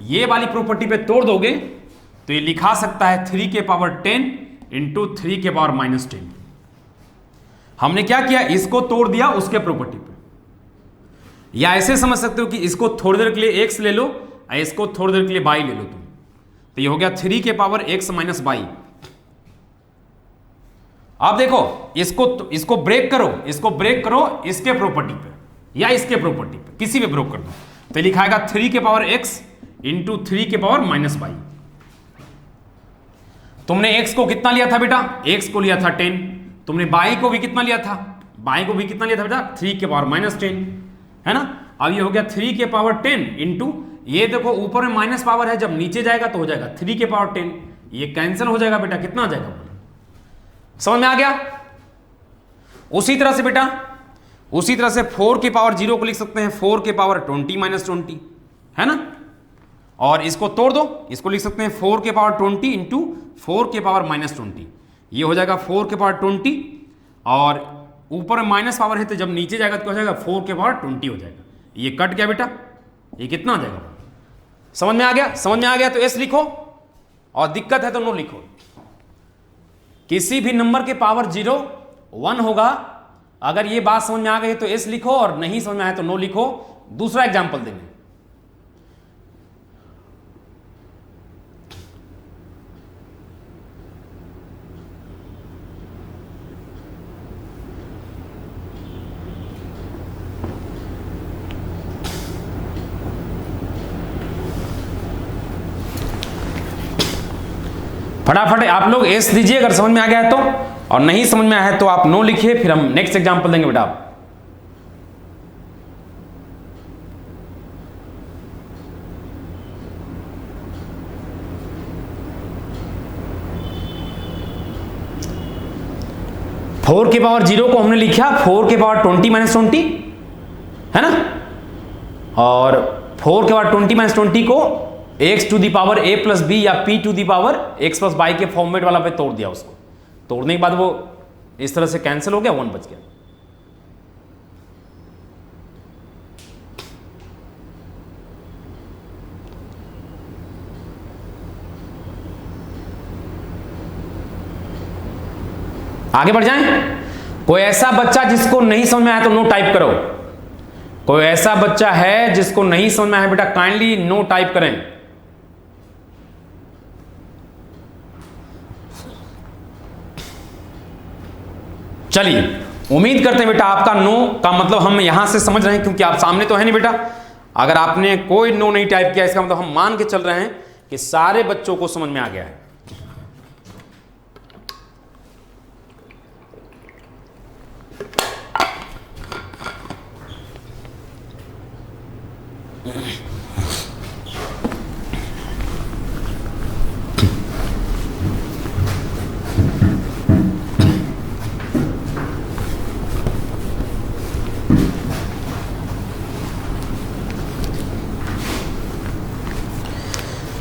A: ये वाली प्रॉपर्टी पे तोड़ दोगे तो ये लिखा सकता है 3 के पावर 10 इंटू 3 के पावर माइनस 10। हमने क्या किया? इसको तोड़ दिया उसके प्रॉपर्टी पे। या ऐसे समझ सकते हो कि इसको थोड़ी देर के लिए x ले लो, इसको थोड़ी देर के लिए y ले लो तुम, तो ये हो गया 3 के पावर x माइनस y। अब देखो, इसको ब्रेक करो, इसको ब्रेक करो इसके प्रॉपर्टी पे या इसके प्रॉपर्टी पे, किसी पे ब्रेक कर दो, तो लिखाएगा 3 के पावर x इंटू 3 के पावर माइनस y। तुमने x को कितना लिया था बेटा? x को लिया था 10। तुमने y को भी कितना लिया था? y को भी कितना लिया था बेटा? 3 के पावर माइनस 10, है ना? अब ये हो गया 3 के पावर 10 इंटू, ये देखो ऊपर में माइनस पावर है, जब नीचे जाएगा तो हो जाएगा 3 के पावर 10। ये कैंसिल हो जाएगा बेटा, कितना आ जाएगा? समझ में आ गया? उसी तरह से बेटा, उसी तरह से 4 के पावर 0 को लिख सकते हैं 4 के पावर 20 माइनस 20, है ना? और इसको तोड़ दो, इसको लिख सकते हैं 4 के पावर 20 इंटू 4 के पावर माइनस 20। ये हो जाएगा 4 के पावर 20, और ऊपर में माइनस पावर है तो जब नीचे जाएगा तो हो जाएगा 4 के पावर 20 हो जाएगा। ये कट गया बेटा, ये कितना आ जाएगा? समझ में आ गया? समझ में आ गया तो एस लिखो, और दिक्कत है तो नो लिखो। किसी भी नंबर के पावर 0 1 होगा। अगर ये बात समझ में आ गई तो एस लिखो, और नहीं समझ में आया तो नो लिखो। दूसरा एग्जाम्पल देंगे। फटाफट आप लोग एस दीजिए अगर समझ में आ गया है तो, और नहीं समझ में आया है तो आप नो लिखिए, फिर हम नेक्स्ट एग्जांपल देंगे बेटा। आप 4 के पावर 0 को हमने लिखा 4 के पावर 20 माइनस 20, है ना? और 4 के पावर 20 माइनस 20 को x to the power a plus B या p to the power x plus y के फॉर्मेट वाला पे तोड़ दिया। उसको तोड़ने के बाद वो इस तरह से कैंसिल हो गया, 1 बच गया। आगे बढ़ जाएं। कोई ऐसा बच्चा जिसको नहीं समझ में आया तो नो टाइप करो। कोई ऐसा बच्चा है जिसको नहीं समझ में आया बेटा, काइंडली नो टाइप करें। चलिए, उम्मीद करते हैं बेटा आपका नो का मतलब हम यहां से समझ रहे हैं, क्योंकि आप सामने तो है नहीं बेटा। अगर आपने कोई नो नहीं टाइप किया इसका मतलब हम मान के चल रहे हैं कि सारे बच्चों को समझ में आ गया है।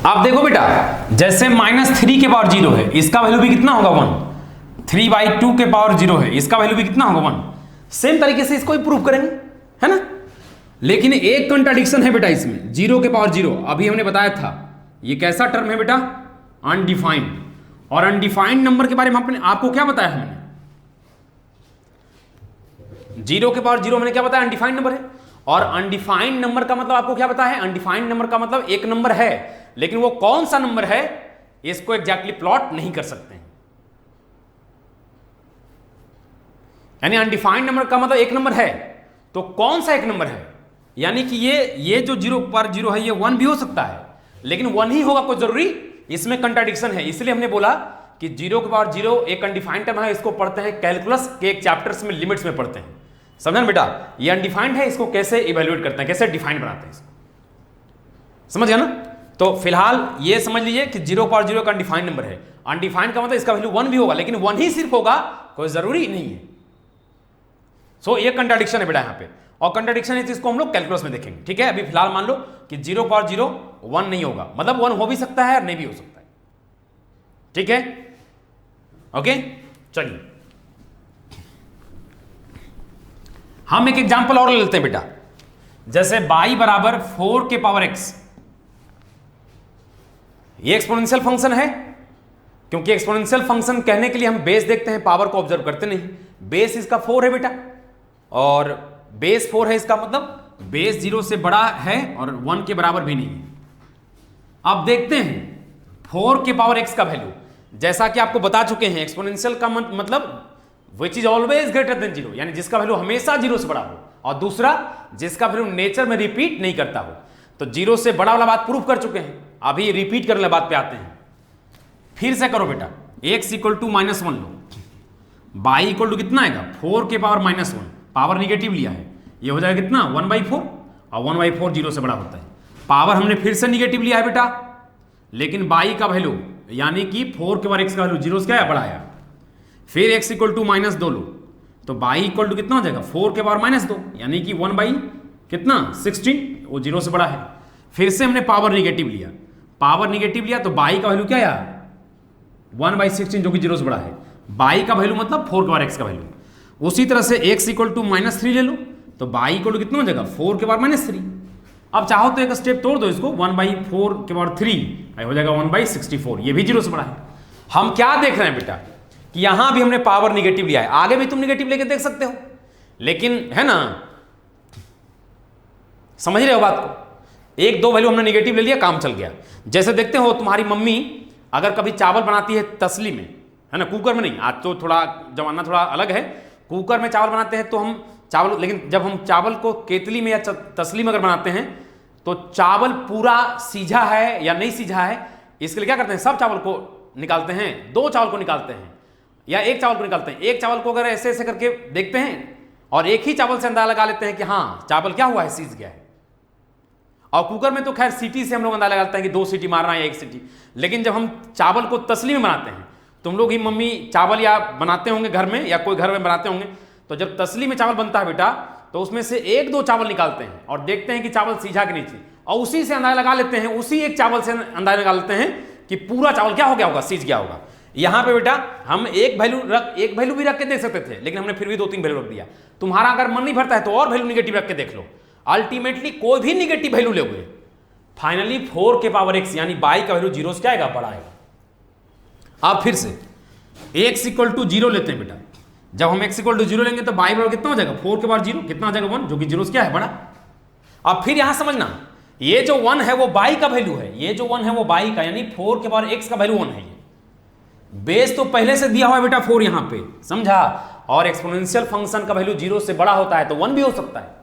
A: आप देखो बेटा, जैसे -3 के पावर 0 है, इसका वैल्यू भी कितना होगा 1। 3/2 के पावर 0 है, इसका वैल्यू भी कितना होगा 1। सेम तरीके से इसको ही प्रूव करेंगे, है ना? लेकिन एक कंट्राडिक्शन है बेटा इसमें, 0 के पावर 0 अभी हमने बताया था, ये कैसा टर्म है बेटा? अनडिफाइंड। और अनडिफाइंड नंबर के बारे में आपको क्या बताया हमने? 0 के पावर 0 मैंने क्या बताया? अनडिफाइंड नंबर है। और अनडिफाइंड नंबर का मतलब आपको क्या पता है? अनडिफाइंड नंबर का मतलब एक नंबर है, लेकिन वो कौन सा नंबर है इसको एग्जैक्टली प्लॉट नहीं कर सकते हैं। यानी अनडिफाइंड नंबर का मतलब एक नंबर है, तो कौन सा एक नंबर है? यानी कि ये जो 0 पर 0 है ये 1 भी हो सकता है, लेकिन 1 ही होगा कोई जरूरी? इसमें कंट्राडिक्शन है, इसलिए हमने बोला कि 0 के पावर 0 एक अनडिफाइंड टर्म है, इसको पढ़ते हैं कैलकुलस के एक चैप्टर्स में, लिमिट्स में पढ़ते हैं। समझा ना बेटा? ये अनडिफाइंड है, इसको कैसे इवेल्युएट करते हैं, कैसे डिफाइन बनाते हैं इसको, समझ गया ना? तो फिलहाल ये समझ लीजिए कि 0 पावर 0 का अनडिफाइंड नंबर है। अनडिफाइंड का मतलब इसका वैल्यू 1 भी होगा, लेकिन 1 ही सिर्फ होगा, कोई जरूरी नहीं है। सो ये कंट्राडिक्शन है बेटा यहाँ पे, और कंट्राडिक्शन है जिसको हम लोग कैलकुलस में देखेंगे। ठीक है, अभी फिलहाल मान लो कि 0 पावर 0 1 नहीं होगा, मतलब 1 हो भी सकता है और नहीं भी हो सकता है। ठीक है, ओके, चलिए हम एक एग्जांपल और ले लेते हैं बेटा, जैसे y बराबर 4 के पावर x। ये एक्सपोनेंशियल फंक्शन है, क्योंकि एक्सपोनेंशियल फंक्शन कहने के लिए हम बेस देखते हैं, पावर को ऑब्जर्व करते नहीं। बेस इसका 4 है बेटा, और बेस 4 है, इसका मतलब बेस 0 से बड़ा है और 1 के बराबर भी नहीं है। अब देखते हैं 4 के पावर x का वैल्यू, जैसा कि आपको बता चुके हैं एक्सपोनेंशियल का मतलब which is always greater than 0, यानी जिसका वैल्यू हमेशा 0 से बड़ा हो, और दूसरा जिसका वैल्यू नेचर में रिपीट नहीं करता हो। तो 0 से बड़ा वाला बात प्रूव कर चुके हैं, अभी रिपीट करने बात पे आते हैं। फिर से करो बेटा, x इक्वल टू -1 लो, y इक्वल टू कितना आएगा 4 के पावर -1, पावर निगेटिव लिया है, ये हो जाएगा कितना 1/4, और 1/4 0 से बड़ा होता है। पावर हमने फिर से निगेटिव लिया है बेटा, लेकिन y का वैल्यू यानी कि 4 के पावर x का वैल्यू 0 से क्या है, बड़ा आया। फिर x इक्वल टू -2 लो, तो y इक्वल टू कितना हो जाएगा 4 के पावर -2, यानी कि 1/16, वो 0 से बड़ा है। फिर से हमने पावर निगेटिव लिया, तो y का वैल्यू क्या आया 1/16, जो कि 0 से बड़ा है। y का वैल्यू मतलब 4 के पावर x का वैल्यू। उसी तरह से x इक्वल टू -3 ले लो, तो y इक्वल टू कितना हो जाएगा 4 के पावर -3। अब चाहो तो एक स्टेप तोड़ दो इसको, 1/4 के पावर 3 हो जाएगा 1/64, ये भी 0 से बड़ा है। हम क्या देख रहे हैं बेटा कि यहां भी हमने पावर निगेटिव लिया है, आगे भी तुम निगेटिव लेके देख सकते हो, लेकिन है ना, समझ रहे हो बात को? एक दो वैल्यू हमने निगेटिव ले लिया, काम चल गया। जैसे देखते हो तुम्हारी मम्मी अगर कभी चावल बनाती है तसली में, है ना, कुकर में नहीं, आज तो थोड़ा जमाना थोड़ा अलग है, कुकर में चावल बनाते हैं तो हम चावल, लेकिन जब हम चावल को केतली में या तसली में अगर बनाते हैं तो चावल पूरा सीझा है या नहीं सीझा है, इसके लिए क्या करते हैं, सब चावल को निकालते हैं, 2 चावल को निकालते हैं या 1 चावल को निकालते हैं। एक चावल को अगर ऐसे ऐसे करके देखते हैं और एक ही चावल से अंदाजा लगा लेते हैं कि हाँ चावल क्या हुआ है, सीज गया है। और कुकर में तो खैर सीटी से हम लोग अंदाजा लगाते हैं कि 2 सीटी मारना है या 1 सीटी, लेकिन जब हम चावल को तसली में बनाते हैं, तुम लोग ही मम्मी चावल या बनाते होंगे घर में या कोई घर में बनाते होंगे, तो जब तसली में चावल बनता है बेटा तो उसमें से 1-2 चावल निकालते हैं और देखते हैं कि चावल सीझा के नीचे, और उसी से अंदाजा लगा लेते हैं, उसी एक चावल से अंदाजा लगा लेते हैं कि पूरा चावल क्या हो गया होगा, सीज गया होगा। यहां पे बेटा हम एक वैल्यू भी रख के देख सकते थे, लेकिन हमने फिर भी 2-3 वैल्यू रख दिया। तुम्हारा अगर मन नहीं भरता है तो और वैल्यू निगेटिव रख के देख लो, अल्टीमेटली कोई भी निगेटिव वैल्यू लोगे, फाइनली 4 के पावर x यानी y का वैल्यू 0 से क्या आएगा, बड़ा आएगा। अब फिर से x इक्वल टू 0 लेते हैं बेटा, जब हम x इक्वल टू 0 लेंगे तो y बराबर कितना हो जाएगा 4 के पावर 0, कितना आ जाएगा 1, जो कि 0 से क्या है, बड़ा। अब फिर यहां समझना, ये जो 1 है वो y का वैल्यू है, ये जो 1 है वो y का, यानी 4 के पावर x का वैल्यू 1 है। ये बेस तो पहले से दिया हुआ है बेटा 4 यहां पे, समझा। और एक्सपोनेंशियल फंक्शन का वैल्यू 0 से बड़ा होता है तो 1 भी हो सकता है।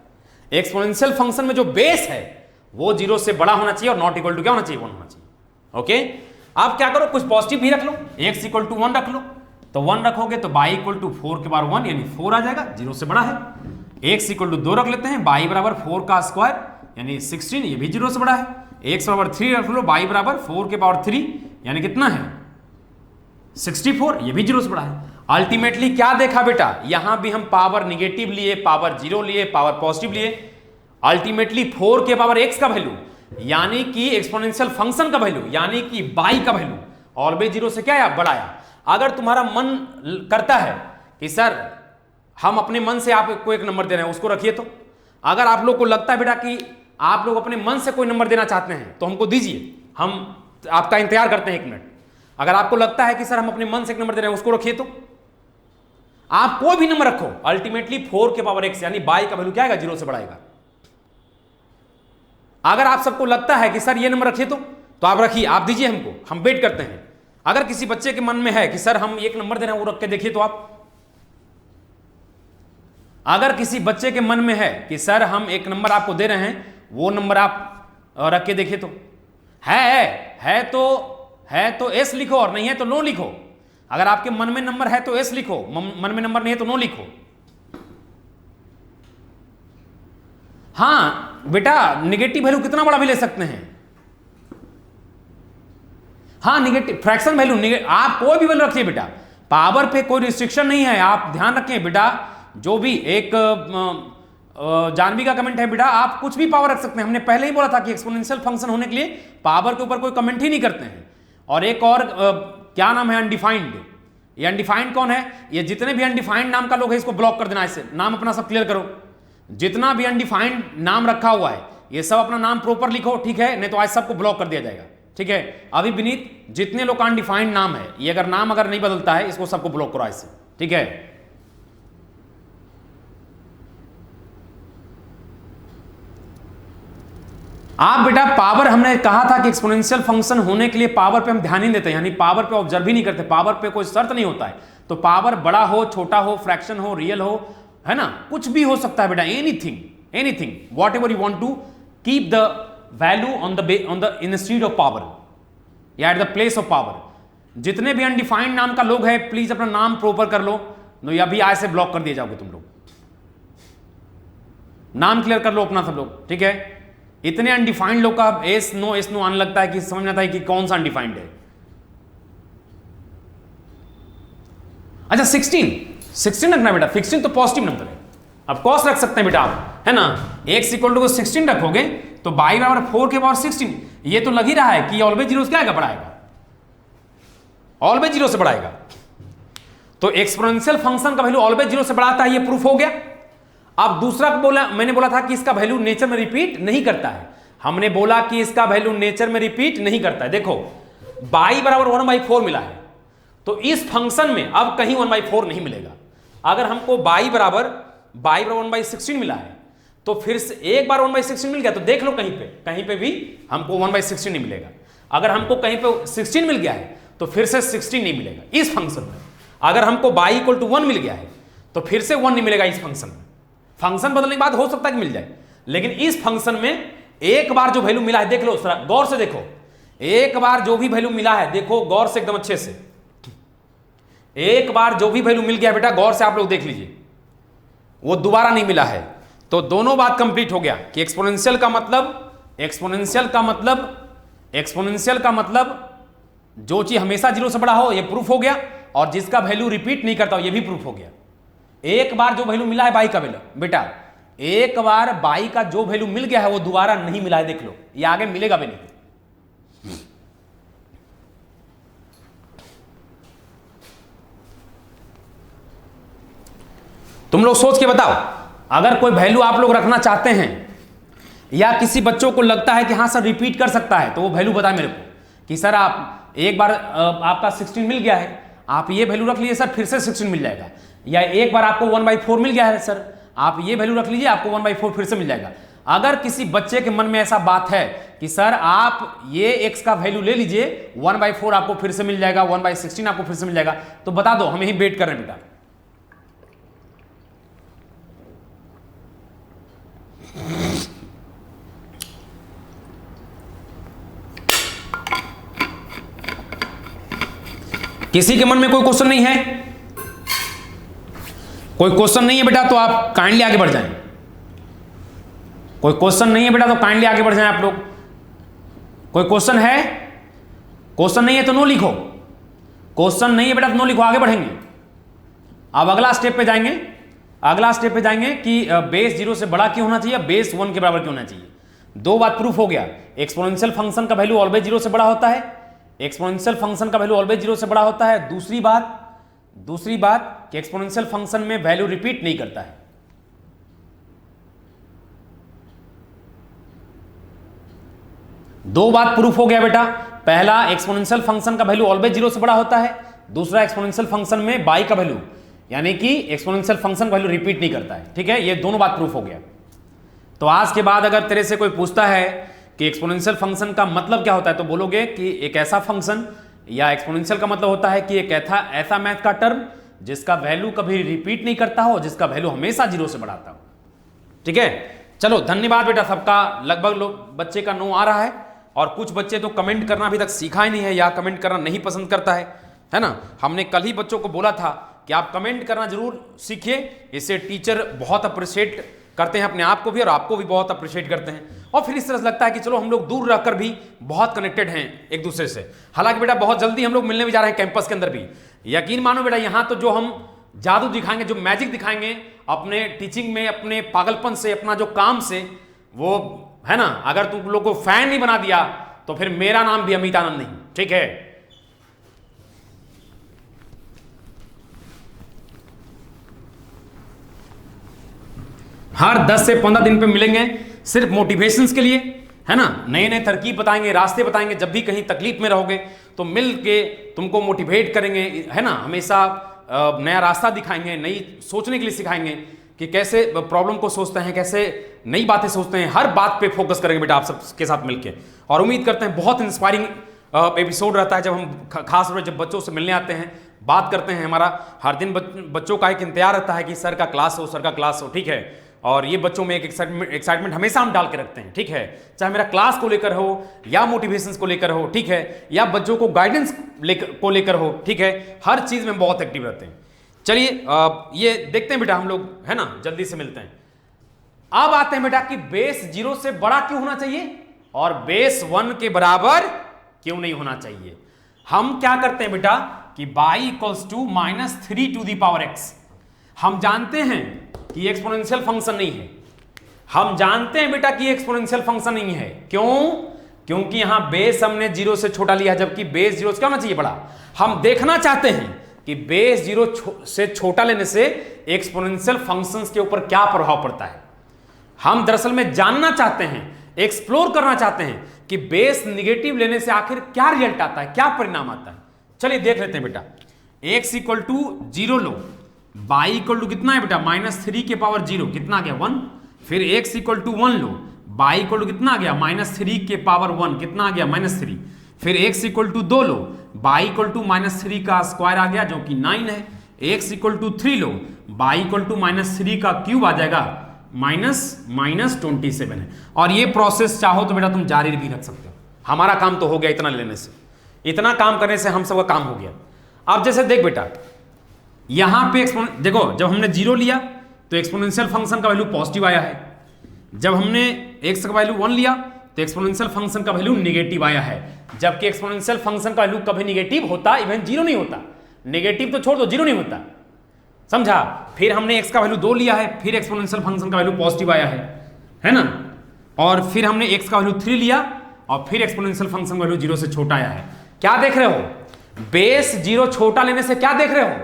A: एक्सपोनेंशियल फंक्शन में जो बेस है वो 0 से बड़ा होना चाहिए और नॉट इक्वल टू क्या होना चाहिए, 1 होना चाहिए। ओके, आप क्या करो, कुछ पॉजिटिव भी रख लो, x इक्वल टू 1 रख लो, तो 1 रखोगे तो y इक्वल टू 4 के बार 1 यानी 4 आ जाएगा, 0 से बड़ा है। x इक्वल टू 2 रख लेते हैं, y बराबर 4 का स्क्वायर यानी 16, ये भी 0 से बड़ा है। x बराबर 3 रख लो, y बराबर 4 के पावर 3 यानी कितना है 64, ये भी 0 से बड़ा है। अल्टीमेटली क्या देखा बेटा, यहां भी हम पावर निगेटिव लिए, पावर 0 लिए, पावर पॉजिटिव लिए, अल्टीमेटली 4 के पावर x का वैल्यू यानी कि एक्सपोनेंशियल फंक्शन का वैल्यू यानी कि y का वैल्यू ऑलवेज 0 से क्या आया, बड़ा आया। अगर तुम्हारा मन करता है कि सर हम अपने मन से आपको एक नंबर दे रहे हैं, उसको रखिए, तो अगर आप लोग को लगता है बेटा कि आप लोग अपने मन से कोई नंबर देना चाहते हैं तो हमको दीजिए, हम आपका इंतजार करते हैं 1 मिनट। अगर आपको लगता है कि सर हम अपने मन से एक नंबर दे रहे हैं, उसको रखिए, तो आप कोई भी नंबर रखो, अल्टीमेटली 4 के पावर x यानी y का वैल्यू क्या आएगा, 0 से बढ़ाएगा। अगर आप सबको लगता है कि सर ये नंबर रखिए, तो आप रखिए, आप दीजिए हमको, हम वेट करते हैं। अगर किसी बच्चे के मन में है कि सर हम एक नंबर दे रहे हैं, वो रख के देखिए, तो आप अगर किसी बच्चे के मन में है कि सर हम एक नंबर आपको दे रहे हैं, वो नंबर आप रख के देखिए, तो है तो एस लिखो और नहीं है तो नो लिखो। अगर आपके मन में नंबर है तो एस लिखो, मन में नंबर नहीं है तो नो लिखो। हाँ बेटा, निगेटिव वैल्यू कितना बड़ा भी ले सकते हैं। हाँ निगेटिव फ्रैक्शन वैल्यू आप कोई भी वैल्यू रखिए बेटा, पावर पे कोई रिस्ट्रिक्शन नहीं है। आप ध्यान रखें बेटा, जो भी एक जानवी का कमेंट है बेटा, आप कुछ भी पावर रख सकते हैं। हमने पहले ही बोला था कि एक्सपोनेंशियल फंक्शन होने के लिए पावर के ऊपर कोई कमेंट ही नहीं करते हैं। और एक और क्या नाम है, अनडिफाइंड। ये अनडिफाइंड कौन है? ये जितने भी अनडिफाइंड नाम का लोग है इसको ब्लॉक कर देना। इससे नाम अपना सब क्लियर करो। जितना भी अनडिफाइंड नाम रखा हुआ है ये सब अपना नाम प्रॉपर लिखो, ठीक है? नहीं तो आज सबको ब्लॉक कर दिया जाएगा, ठीक है? अभी विनीत जितने लोग का अनडिफाइंड नाम है, ये अगर नाम अगर नहीं बदलता है इसको सबको ब्लॉक करो इससे, ठीक है? आप बेटा पावर, हमने कहा था कि एक्सपोनेंशियल फंक्शन होने के लिए पावर पे हम ध्यान नहीं देते, यानी पावर पे ऑब्जर्व ही नहीं करते, पावर पे कोई शर्त नहीं होता है। तो पावर बड़ा हो, छोटा हो, फ्रैक्शन हो, रियल हो, है ना, कुछ भी हो सकता है बेटा। Anything whatever you want to keep the value on the instead of power या at the place of power. जितने भी अनडिफाइंड नाम का लोग है प्लीज अपना नाम प्रॉपर कर लो, नो या भी आज से ब्लॉक कर दिए जाओगे तुम लोग। नाम क्लियर कर लो अपना सब लोग, ठीक है? इतने अनडिफाइंड लोग का एस नो आने लगता है कि समझ में आता है कि कौन सा अनडिफाइंड है। अच्छा 16 रखना बेटा, 16 तो पॉजिटिव नंबर है। अब कॉस रख सकते हैं बेटा आप, है ना? x इक्वल टू 16 रखोगे तो y बराबर 4 के पावर 16। ये तो लग ही रहा है कि ऑलवेज जीरो से क्या आएगा, बढ़ाएगा, ऑलवेज जीरो से बढ़ाएगा। तो एक्सपोनेंशियल फंक्शन का वैल्यू ऑलवेज जीरो से बढ़ाता है, ये प्रूफ हो गया। अब दूसरा मैंने बोला था कि इसका वैल्यू नेचर में रिपीट नहीं करता है। हमने बोला कि इसका वैल्यू नेचर में रिपीट नहीं करता है। देखो y बराबर 1/4 मिला है, तो इस फंक्शन में अब कहीं 1/4 नहीं मिलेगा। अगर हमको y बराबर 1/16 मिला है तो फिर से एक बार 1/16 मिल गया तो देख लो कहीं पे भी हमको 1/16 नहीं मिलेगा। अगर हमको कहीं पे 16 मिल गया है तो फिर से 16 नहीं मिलेगा इस फंक्शन में। अगर हमको y इक्वल टू 1 मिल गया है तो फिर से 1 नहीं मिलेगा इस फंक्शन में। फंक्शन बदलने के बाद हो सकता है कि मिल जाए, लेकिन इस फंक्शन में एक बार जो वैल्यू मिला है, देख लो गौर से देखो, एक बार जो भी वैल्यू मिला है देखो गौर से, एकदम अच्छे से। एक बार जो भी वैल्यू मिल गया बेटा गौर से आप लोग देख लीजिए, वो दोबारा नहीं मिला है। तो दोनों बात कंप्लीट हो गया कि एक्सपोनेंशियल का मतलब जो चीज हमेशा जीरो से बड़ा हो, ये प्रूफ हो गया, और जिसका वैल्यू रिपीट नहीं करता हो, ये भी प्रूफ हो गया। एक बार जो वैल्यू मिला है बाई का वैल्यू बेटा, एक बार बाई का जो वैल्यू मिल गया है वो दोबारा नहीं मिला है, देख लो, ये आगे मिलेगा भी नहीं। तुम लोग सोच के बताओ, अगर कोई वैल्यू आप लोग रखना चाहते हैं या किसी बच्चों को लगता है कि हाँ सर रिपीट कर सकता है, तो वो वैल्यू बताए मेरे को कि सर आप एक बार आपका 16 मिल गया है, आप ये वैल्यू रख लीजिए सर, फिर से 16 मिल जाएगा। या एक बार आपको 1/4 मिल गया है सर, आप ये वैल्यू रख लीजिए, आपको 1/4 फिर से मिल जाएगा। अगर किसी बच्चे के मन में ऐसा बात है कि सर आप ये x का वैल्यू ले लीजिए, 1/4 आपको फिर से मिल जाएगा, 1/16 आपको फिर से मिल जाएगा, तो बता दो, हम यही वेट कर रहे हैं बेटा। किसी के मन में कोई क्वेश्चन नहीं है? कोई क्वेश्चन नहीं है बेटा तो आप काइंडली आगे बढ़ जाएं। कोई क्वेश्चन नहीं है बेटा तो काइंडली आगे बढ़ जाएं आप लोग। कोई क्वेश्चन है? क्वेश्चन नहीं है तो नो लिखो। क्वेश्चन नहीं है बेटा तो नो लिखो, आगे बढ़ेंगे। अब अगला स्टेप पे जाएंगे। अगला स्टेप पे जाएंगे कि बेस 0 से बड़ा क्यों होना चाहिए, बेस 1 के बराबर क्यों होना चाहिए। दो बात प्रूफ हो गया, एक्सपोनेंशियल फंक्शन का वैल्यू ऑलवेज 0 से बड़ा होता है, एक्सपोनेंशियल फंक्शन का वैल्यू ऑलवेज 0 से बड़ा होता है। दूसरी बात कि एक्सपोनेंशियल फंक्शन में वैल्यू रिपीट नहीं करता है। दो बात प्रूफ हो गया बेटा, पहला एक्सपोनेंशियल फंक्शन का वैल्यू ऑलवेज 0 से बड़ा होता है, दूसरा एक्सपोनेंशियल फंक्शन में बाई का वैल्यू यानी कि एक्सपोनेंशियल फंक्शन वैल्यू रिपीट नहीं करता है। ठीक है, ये दोनों बात प्रूफ हो गया। तो आज के बाद अगर तेरे से कोई पूछता है कि एक्सपोनेंशियल फंक्शन का मतलब क्या होता है, तो बोलोगे कि एक ऐसा फंक्शन, या एक्सपोनेंशियल का मतलब होता है कि एक ऐसा मैथ का टर्म जिसका वैल्यू कभी रिपीट नहीं करता हो, जिसका वैल्यू हमेशा 0 से बढ़ाता हो। ठीक है, चलो धन्यवाद बेटा सबका। लगभग लोग बच्चे का 9 आ रहा है, और कुछ बच्चे तो कमेंट करना अभी तक सीखा ही नहीं है या कमेंट करना नहीं पसंद करता है ना। हमने कल ही बच्चों को बोला था कि आप कमेंट करना जरूर सीखिए, इससे टीचर बहुत अप्रिशिएट करते हैं अपने आप को भी और आपको भी बहुत अप्रिशिएट करते हैं, और फिर इस तरह से लगता है कि चलो हम लोग दूर रहकर भी बहुत कनेक्टेड हैं एक दूसरे से। हालांकि बेटा बहुत जल्दी हम लोग मिलने भी जा रहे हैं कैंपस के अंदर भी। यकीन मानो बेटा, यहाँ तो जो हम जादू दिखाएंगे, जो मैजिक दिखाएंगे अपने टीचिंग में, अपने पागलपन से, अपना जो काम से, वो है ना, अगर तुम लोग को फैन नहीं बना दिया तो फिर मेरा नाम भी अमित आनंद नहीं। ठीक है, हर 10 से 15 दिन पे मिलेंगे सिर्फ मोटिवेशंस के लिए, है ना। नए नए तरकीब बताएंगे, रास्ते बताएंगे। जब भी कहीं तकलीफ में रहोगे तो मिल के तुमको मोटिवेट करेंगे, है ना। हमेशा नया रास्ता दिखाएंगे, नई सोचने के लिए सिखाएंगे कि कैसे प्रॉब्लम को सोचते हैं, कैसे नई बातें सोचते हैं। हर बात पे फोकस करेंगे बेटा आप सबके साथ मिलके, और उम्मीद करते हैं बहुत इंस्पायरिंग एपिसोड रहता है जब हम खास तौर पर जब बच्चों से मिलने आते हैं, बात करते हैं। हमारा हर दिन बच्चों का एक इंतजार रहता है कि सर का क्लास हो, सर का क्लास हो। ठीक है, और ये बच्चों में एक एक्साइटमेंट हमेशा हम डाल के रखते हैं। ठीक है, चाहे मेरा क्लास को लेकर हो या मोटिवेशंस को लेकर हो, ठीक है, या बच्चों को गाइडेंस को लेकर हो। ठीक है, हर चीज में बहुत एक्टिव रहते हैं। चलिए ये देखते हैं बेटा हम लोग, है ना, जल्दी से मिलते हैं। अब आते हैं बेटा कि बेस 0 से बड़ा क्यों होना चाहिए और बेस 1 के बराबर क्यों नहीं होना चाहिए। हम क्या करते हैं बेटा कि y equals to -3 to the power x। हम जानते हैं कि एक्सपोनेंशियल फंक्शन नहीं है। हम जानते हैं बेटा कि एक्सपोनेंशियल फंक्शन नहीं है। क्यों? क्योंकि यहां बेस हमने 0 से छोटा लिया, जबकि बेस 0 से क्या होना चाहिए, बड़ा। हम देखना चाहते हैं कि बेस 0 से छोटा लेने से एक्सपोनेंशियल फंक्शंस के ऊपर क्या प्रभाव पड़ता है। हम दरअसल में जानना चाहते हैं, एक्सप्लोर करना चाहते हैं कि बेस निगेटिव लेने से आखिर क्या रिजल्ट आता है, क्या परिणाम आता है। चलिए देख लेते हैं बेटा। x इक्वल टू 0 लो, y इक्वल टू कितना है बेटा -3 के पावर 0, कितना आ गया 1। फिर x इक्वल टू 1 लो, y इक्वल टू कितना आ गया -3 के पावर 1, कितना आ गया -3। फिर x इक्वल टू 2 लो, y इक्वल टू -3 का स्क्वायर आ गया जो कि 9 है। x इक्वल टू 3 लो, y इक्वल टू -3 का क्यूब आ जाएगा -27 है। और ये प्रोसेस चाहो तो बेटा तुम जारी भी रख सकते हो। हमारा काम तो हो गया इतना लेने से, इतना काम करने से हम सबका काम हो गया। अब जैसे देख बेटा, यहां पे देखो, जब हमने 0 लिया तो एक्सपोनेंशियल फंक्शन का वैल्यू पॉजिटिव आया है। जब हमने x का वैल्यू 1 लिया तो एक्सपोनेंशियल फंक्शन का वैल्यू नेगेटिव आया है। जबकि एक्सपोनेंशियल फंक्शन का वैल्यू कभी नेगेटिव होता, इवन 0 नहीं होता। नेगेटिव तो छोड़ दो, 0 नहीं होता, समझा। फिर हमने x का वैल्यू 2 लिया है, फिर एक्सपोनेंशियल फंक्शन का वैल्यू पॉजिटिव आया है ना। और फिर हमने x का वैल्यू 3 लिया और फिर एक्सपोनेंशियल फंक्शन का वैल्यू 0 से छोटा आया है। क्या देख रहे हो? बेस 0 छोटा लेने से क्या देख रहे हो?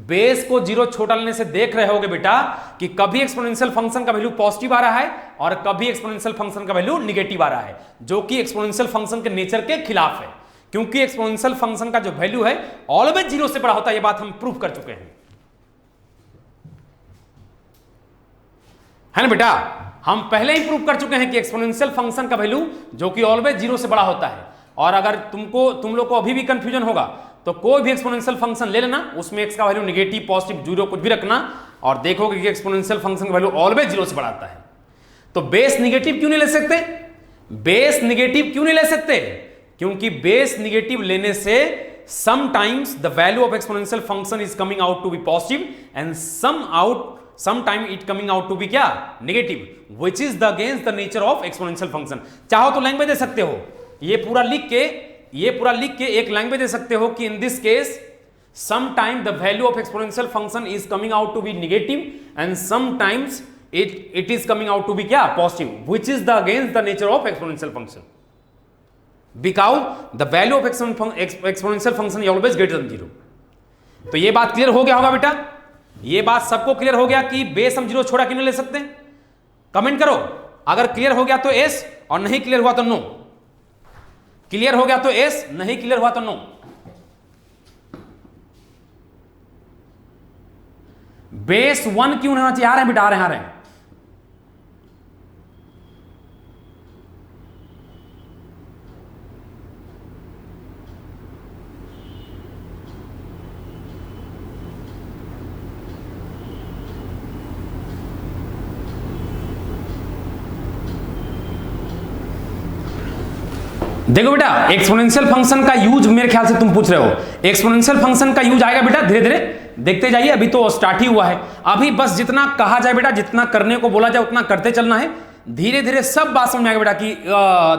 A: बेस को 0 छोटा लेने से देख रहे होगे बेटा कि कभी एक्सपोनेंशियल फंक्शन का वैल्यू पॉजिटिव आ रहा है और कभी एक्सपोनेंशियल फंक्शन का वैल्यू नेगेटिव आ रहा है, जो कि एक्सपोनेंशियल फंक्शन के नेचर के खिलाफ है। क्योंकि एक्सपोनेंशियल फंक्शन का जो वैल्यू है ऑलवेज 0 से बड़ा होता है। यह बात हम प्रूव कर चुके हैं, है ना बेटा। हम पहले ही प्रूव कर चुके हैं कि एक्सपोनेंशियल फंक्शन का वैल्यू जो कि ऑलवेज 0 से बड़ा होता है। और अगर तुम लोग को अभी भी कंफ्यूजन होगा तो कोई भी एक्सपोनेंशियल फंक्शन ले लेना, उसमें x का वैल्यू नेगेटिव, पॉजिटिव, 0 कुछ भी रखना और देखोगे कि एक्सपोनेंशियल फंक्शन का वैल्यू ऑलवेज 0 से बढ़ाता है। तो बेस निगेटिव क्यों नहीं ले सकते? बेस निगेटिव क्यों नहीं ले सकते? क्योंकि बेस निगेटिव लेने से sometimes the value of exponential function is coming out to be positive and sometime it coming out to be क्या, negative, which is the against the nature of exponential function। चाहो तो language दे सकते हो, ये पूरा लिख के एक लैंग्वेज दे सकते हो कि in this case sometime the value of exponential function is coming out to be negative and sometimes it is coming out to be क्या, positive, which is the against the nature of exponential function because the value of exponential function is always greater than 0। तो ये बात clear हो गया होगा बेटा। ये बात सबको क्लियर हो गया कि बेस हम 0 छोटा क्यों नहीं ले सकते? कमेंट करो, अगर क्लियर हो गया तो एस और नहीं क्लियर हुआ तो नो। क्लियर हो गया तो एस, नहीं क्लियर हुआ तो नो। बेस 1 क्यों नहीं होना चाहिए? आ रहे हैं बेटा, आ रहे हैं। देखो बेटा, एक्सपोनेंशियल फंक्शन का यूज मेरे ख्याल से तुम पूछ रहे हो, एक्सपोनेंशियल फंक्शन का यूज आएगा बेटा धीरे धीरे, देखते जाइए, अभी तो स्टार्ट ही हुआ है। अभी बस जितना कहा जाए बेटा, जितना करने को बोला जाए उतना करते चलना है, धीरे धीरे सब बात समझ में आएगा बेटा कि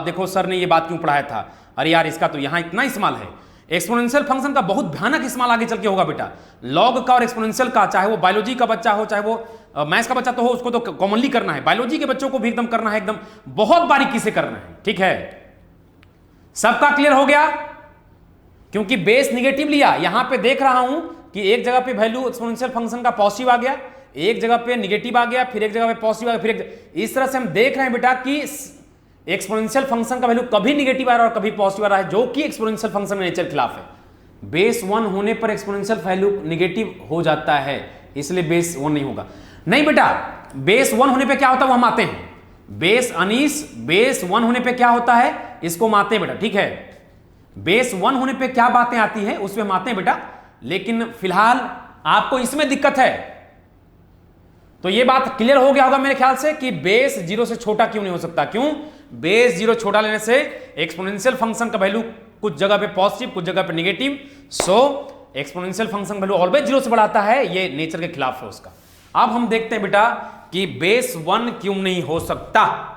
A: देखो सर ने ये बात क्यों पढ़ाया था, अरे यार इसका तो यहां इतना इस्तेमाल है। एक्सपोनेंशियल फंक्शन का बहुत भयानक इस्तेमाल आगे चल के होगा बेटा, लॉग का और एक्सपोनेंशियल का, चाहे वो बायोलॉजी का बच्चा हो चाहे वो मैथ्स का बच्चा तो हो, उसको तो कॉमनली करना है, बायोलॉजी के बच्चों को भी एकदम करना है, एकदम बहुत बारीकी से करना है, ठीक है। सबका क्लियर हो गया? क्योंकि बेस निगेटिव लिया, यहां पे देख रहा हूं कि एक जगह पे वैल्यू एक्सपोनेंशियल फंक्शन का पॉजिटिव आ गया, एक जगह पे निगेटिव आ गया, फिर एक जगह पे पॉजिटिव आ गया, फिर इस तरह से हम देख रहे हैं बेटा कि एक्सपोनेंशियल फंक्शन का वैल्यू कभी निगेटिव आ रहा है और कभी पॉजिटिव आ रहा है, जो कि एक्सपोनेंशियल फंक्शन के नेचर के खिलाफ है। बेस 1 होने पर एक्सपोनेंशियल वैल्यू निगेटिव हो जाता है, इसलिए बेस 1 नहीं होगा। नहीं बेटा, बेस 1 होने पे क्या होता है वो हम आते हैं, बेस 1 होने पे क्या होता है इसको हम आते हैं बेटा, ठीक है। बेस 1 होने पे क्या बातें आती हैं उसमें हम आते हैं बेटा, लेकिन फिलहाल आपको इसमें दिक्कत है, तो ये बात क्लियर हो गया होगा मेरे ख्याल से कि बेस 0 से छोटा क्यों नहीं हो सकता। क्यों? बेस 0 छोटा लेने से एक्सपोनेंशियल फंक्शन का वैल्यू कुछ जगह पे पॉजिटिव कुछ जगह पे negative, so exponential function value always 0 से बड़ा आता है, ये नेचर के खिलाफ है उसका। अब हम देखते हैं बेटा कि बेस 1 क्यों नहीं हो सकता।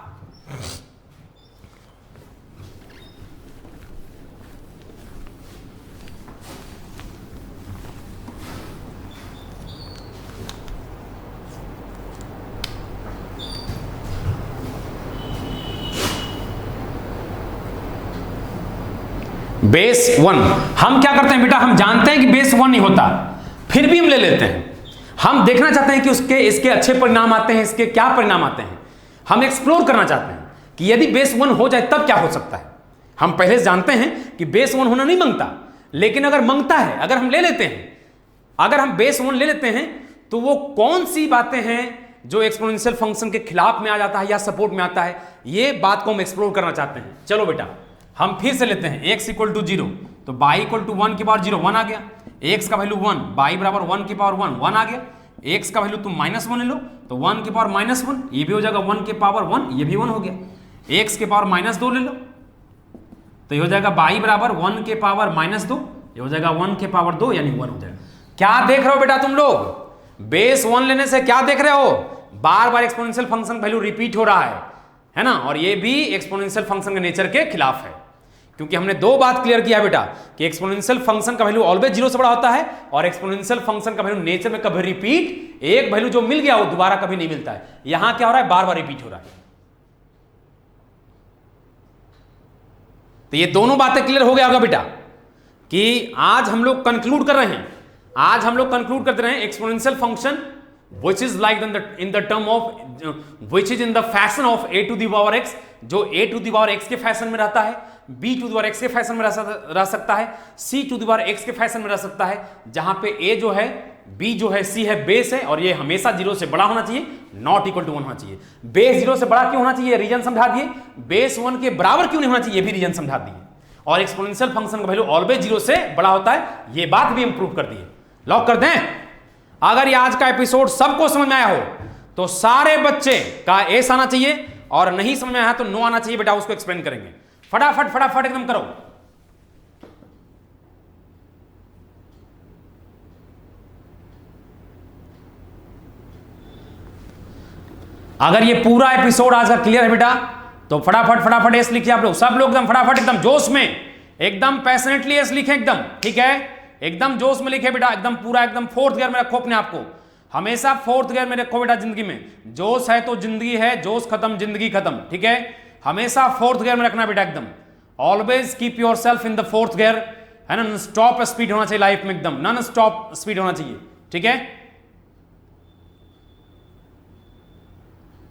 A: बेस 1 हम क्या करते हैं बेटा, हम जानते हैं कि बेस 1 नहीं होता, फिर भी हम ले लेते हैं। हम देखना चाहते हैं कि इसके अच्छे परिणाम आते हैं, इसके क्या परिणाम आते हैं, हम एक्सप्लोर करना चाहते हैं कि यदि बेस 1 हो जाए तब क्या हो सकता है। हम पहले से जानते हैं कि बेस 1 होना नहीं मांगता, लेकिन अगर मांगता है, अगर हम ले लेते हैं, अगर हम बेस 1 ले लेते हैं तो वो कौन सी बातें हैं जो एक्सपोनेंशियल फंक्शन के खिलाफ में आ जाता है या सपोर्ट में आता है, ये बात को हम एक्सप्लोर करना चाहते हैं। चलो बेटा हम फिर से लेते हैं, x इक्वल टू 0 तो y इक्वल टू 1 की पावर 0 1 आ गया, x का वैल्यू 1, y बराबर 1 की पावर 1 1 आ गया, x का वैल्यू तुम -1 ले लो तो 1 की पावर -1 ये भी हो जाएगा, 1 की पावर 1 ये भी 1 हो गया, x के पावर -2 ले लो तो ये हो जाएगा y बराबर 1 के पावर -2, ये हो जाएगा 1 के पावर 2 यानी 1 हो जाएगा। क्या देख रहे हो बेटा तुम लोग, बेस 1 लेने से क्या देख रहे हो, बार बार एक्सपोनेंशियल फंक्शन वैल्यू रिपीट हो रहा है ना, और ये भी एक्सपोनेंशियल फंक्शन के नेचर के खिलाफ है, क्योंकि हमने दो बात क्लियर किया बेटा कि एक्सपोनेंशियल फंक्शन का वैल्यू ऑलवेज 0 से बड़ा होता है और एक्सपोनेंशियल फंक्शन का वैल्यू नेचर में कभी रिपीट, एक वैल्यू जो मिल गया वो दोबारा कभी नहीं मिलता है। यहां क्या हो रहा है, बार बार रिपीट हो रहा है। तो ये दोनों बातें क्लियर हो गया होगा बेटा कि आज हम लोग कंक्लूड कर रहे हैं, आज हम लोग कंक्लूड करते रहे exponential function which is like in the term of which is in the fashion of a to the power x, जो a to the power x के फैशन में रहता है, b to the power x के fashion में रह सकता है, c to the power x के फैशन में रह सकता है, जहां पे a जो है, b जो है, c है बेस है और ये हमेशा 0 से बड़ा होना चाहिए, नॉट इक्वल टू 1 होना चाहिए। बेस 0 से बड़ा क्यों होना चाहिए, रीजन समझा दिए, बेस 1 के बराबर क्यों नहीं होना चाहिए, ये भी रीजन समझा दिए, और एक्सपोनेंशियल फंक्शन का वैल्यू ऑलवेज 0 से बड़ा होता है, ये बात भी हम प्रूव कर दिए। लॉक कर दें। अगर ये आज का एपिसोड सबको समझ में आया हो तो सारे बच्चे का एस आना चाहिए, और नहीं समझ में आया तो नो आना चाहिए बेटा, उसको एक्सप्लेन करेंगे। फटाफट फटाफट एकदम करो। अगर ये पूरा एपिसोड आज का क्लियर है बेटा तो फटाफट फटाफट एस लिखिए आप लोग, सब लोग एकदम फटाफट एकदम जोश में, एकदम पैशनेटली एस लिखें एकदम, ठीक है, एकदम जोश में लिखे बेटा, एकदम पूरा एकदम 4th गियर में रखो अपने आप को, हमेशा 4th गियर में रखो बेटा। जिंदगी में जोश है तो जिंदगी है, जोश खत्म जिंदगी खत्म, ठीक है, हमेशा 4th गियर में रखना बेटा एकदम। Always keep your self in the 4th gear, है ना, नॉन स्टॉप स्पीड होना चाहिए लाइफ में, एकदम नॉन स्टॉप स्पीड होना चाहिए, ठीक है।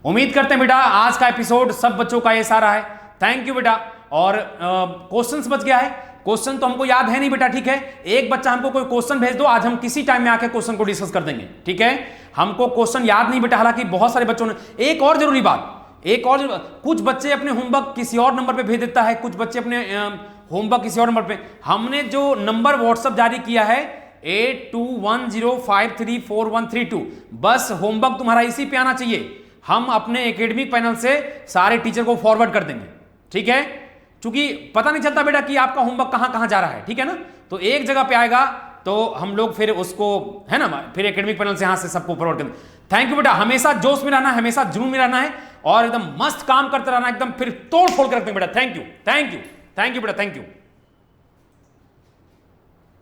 A: उम्मीद करते हैं बेटा आज का एपिसोड सब बच्चों का ये सारा है। थैंक यू बेटा। और क्वेश्चंस बच गया है, क्वेश्चन तो हमको याद है नहीं बेटा, ठीक है, एक बच्चा हमको कोई क्वेश्चन भेज दो, आज हम किसी टाइम में आके क्वेश्चन को डिस्कस कर देंगे, ठीक है। हमको क्वेश्चन याद नहीं बेटा, हालांकि बहुत सारे बच्चों ने, एक और जरूरी बात, कुछ बच्चे अपने होमवर्क किसी और नंबर पे भेज देता है, कुछ बच्चे अपने होमवर्क किसी और नंबर पे, हमने जो नंबर व्हाट्सएप जारी किया है 8210534132, बस होमवर्क तुम्हारा इसी पे आना चाहिए, हम अपने एकेडमिक पैनल से सारे टीचर को फॉरवर्ड कर देंगे, ठीक है। क्योंकि पता नहीं चलता बेटा कि आपका होमवर्क कहां कहां जा रहा है, ठीक है ना। तो एक जगह पे आएगा तो हम लोग फिर उसको, है ना, फिर एकेडमिक पैनल से यहां से सबको फॉरवर्ड कर। थैंक यू बेटा, हमेशा जोश में रहना है, हमेशा जुनून में रहना है और एकदम मस्त काम करते रहना, एकदम फिर तोड़ फोड़ कर रखते हैं बेटा। Thank you, thank you, thank you बेटा, थैंक यू।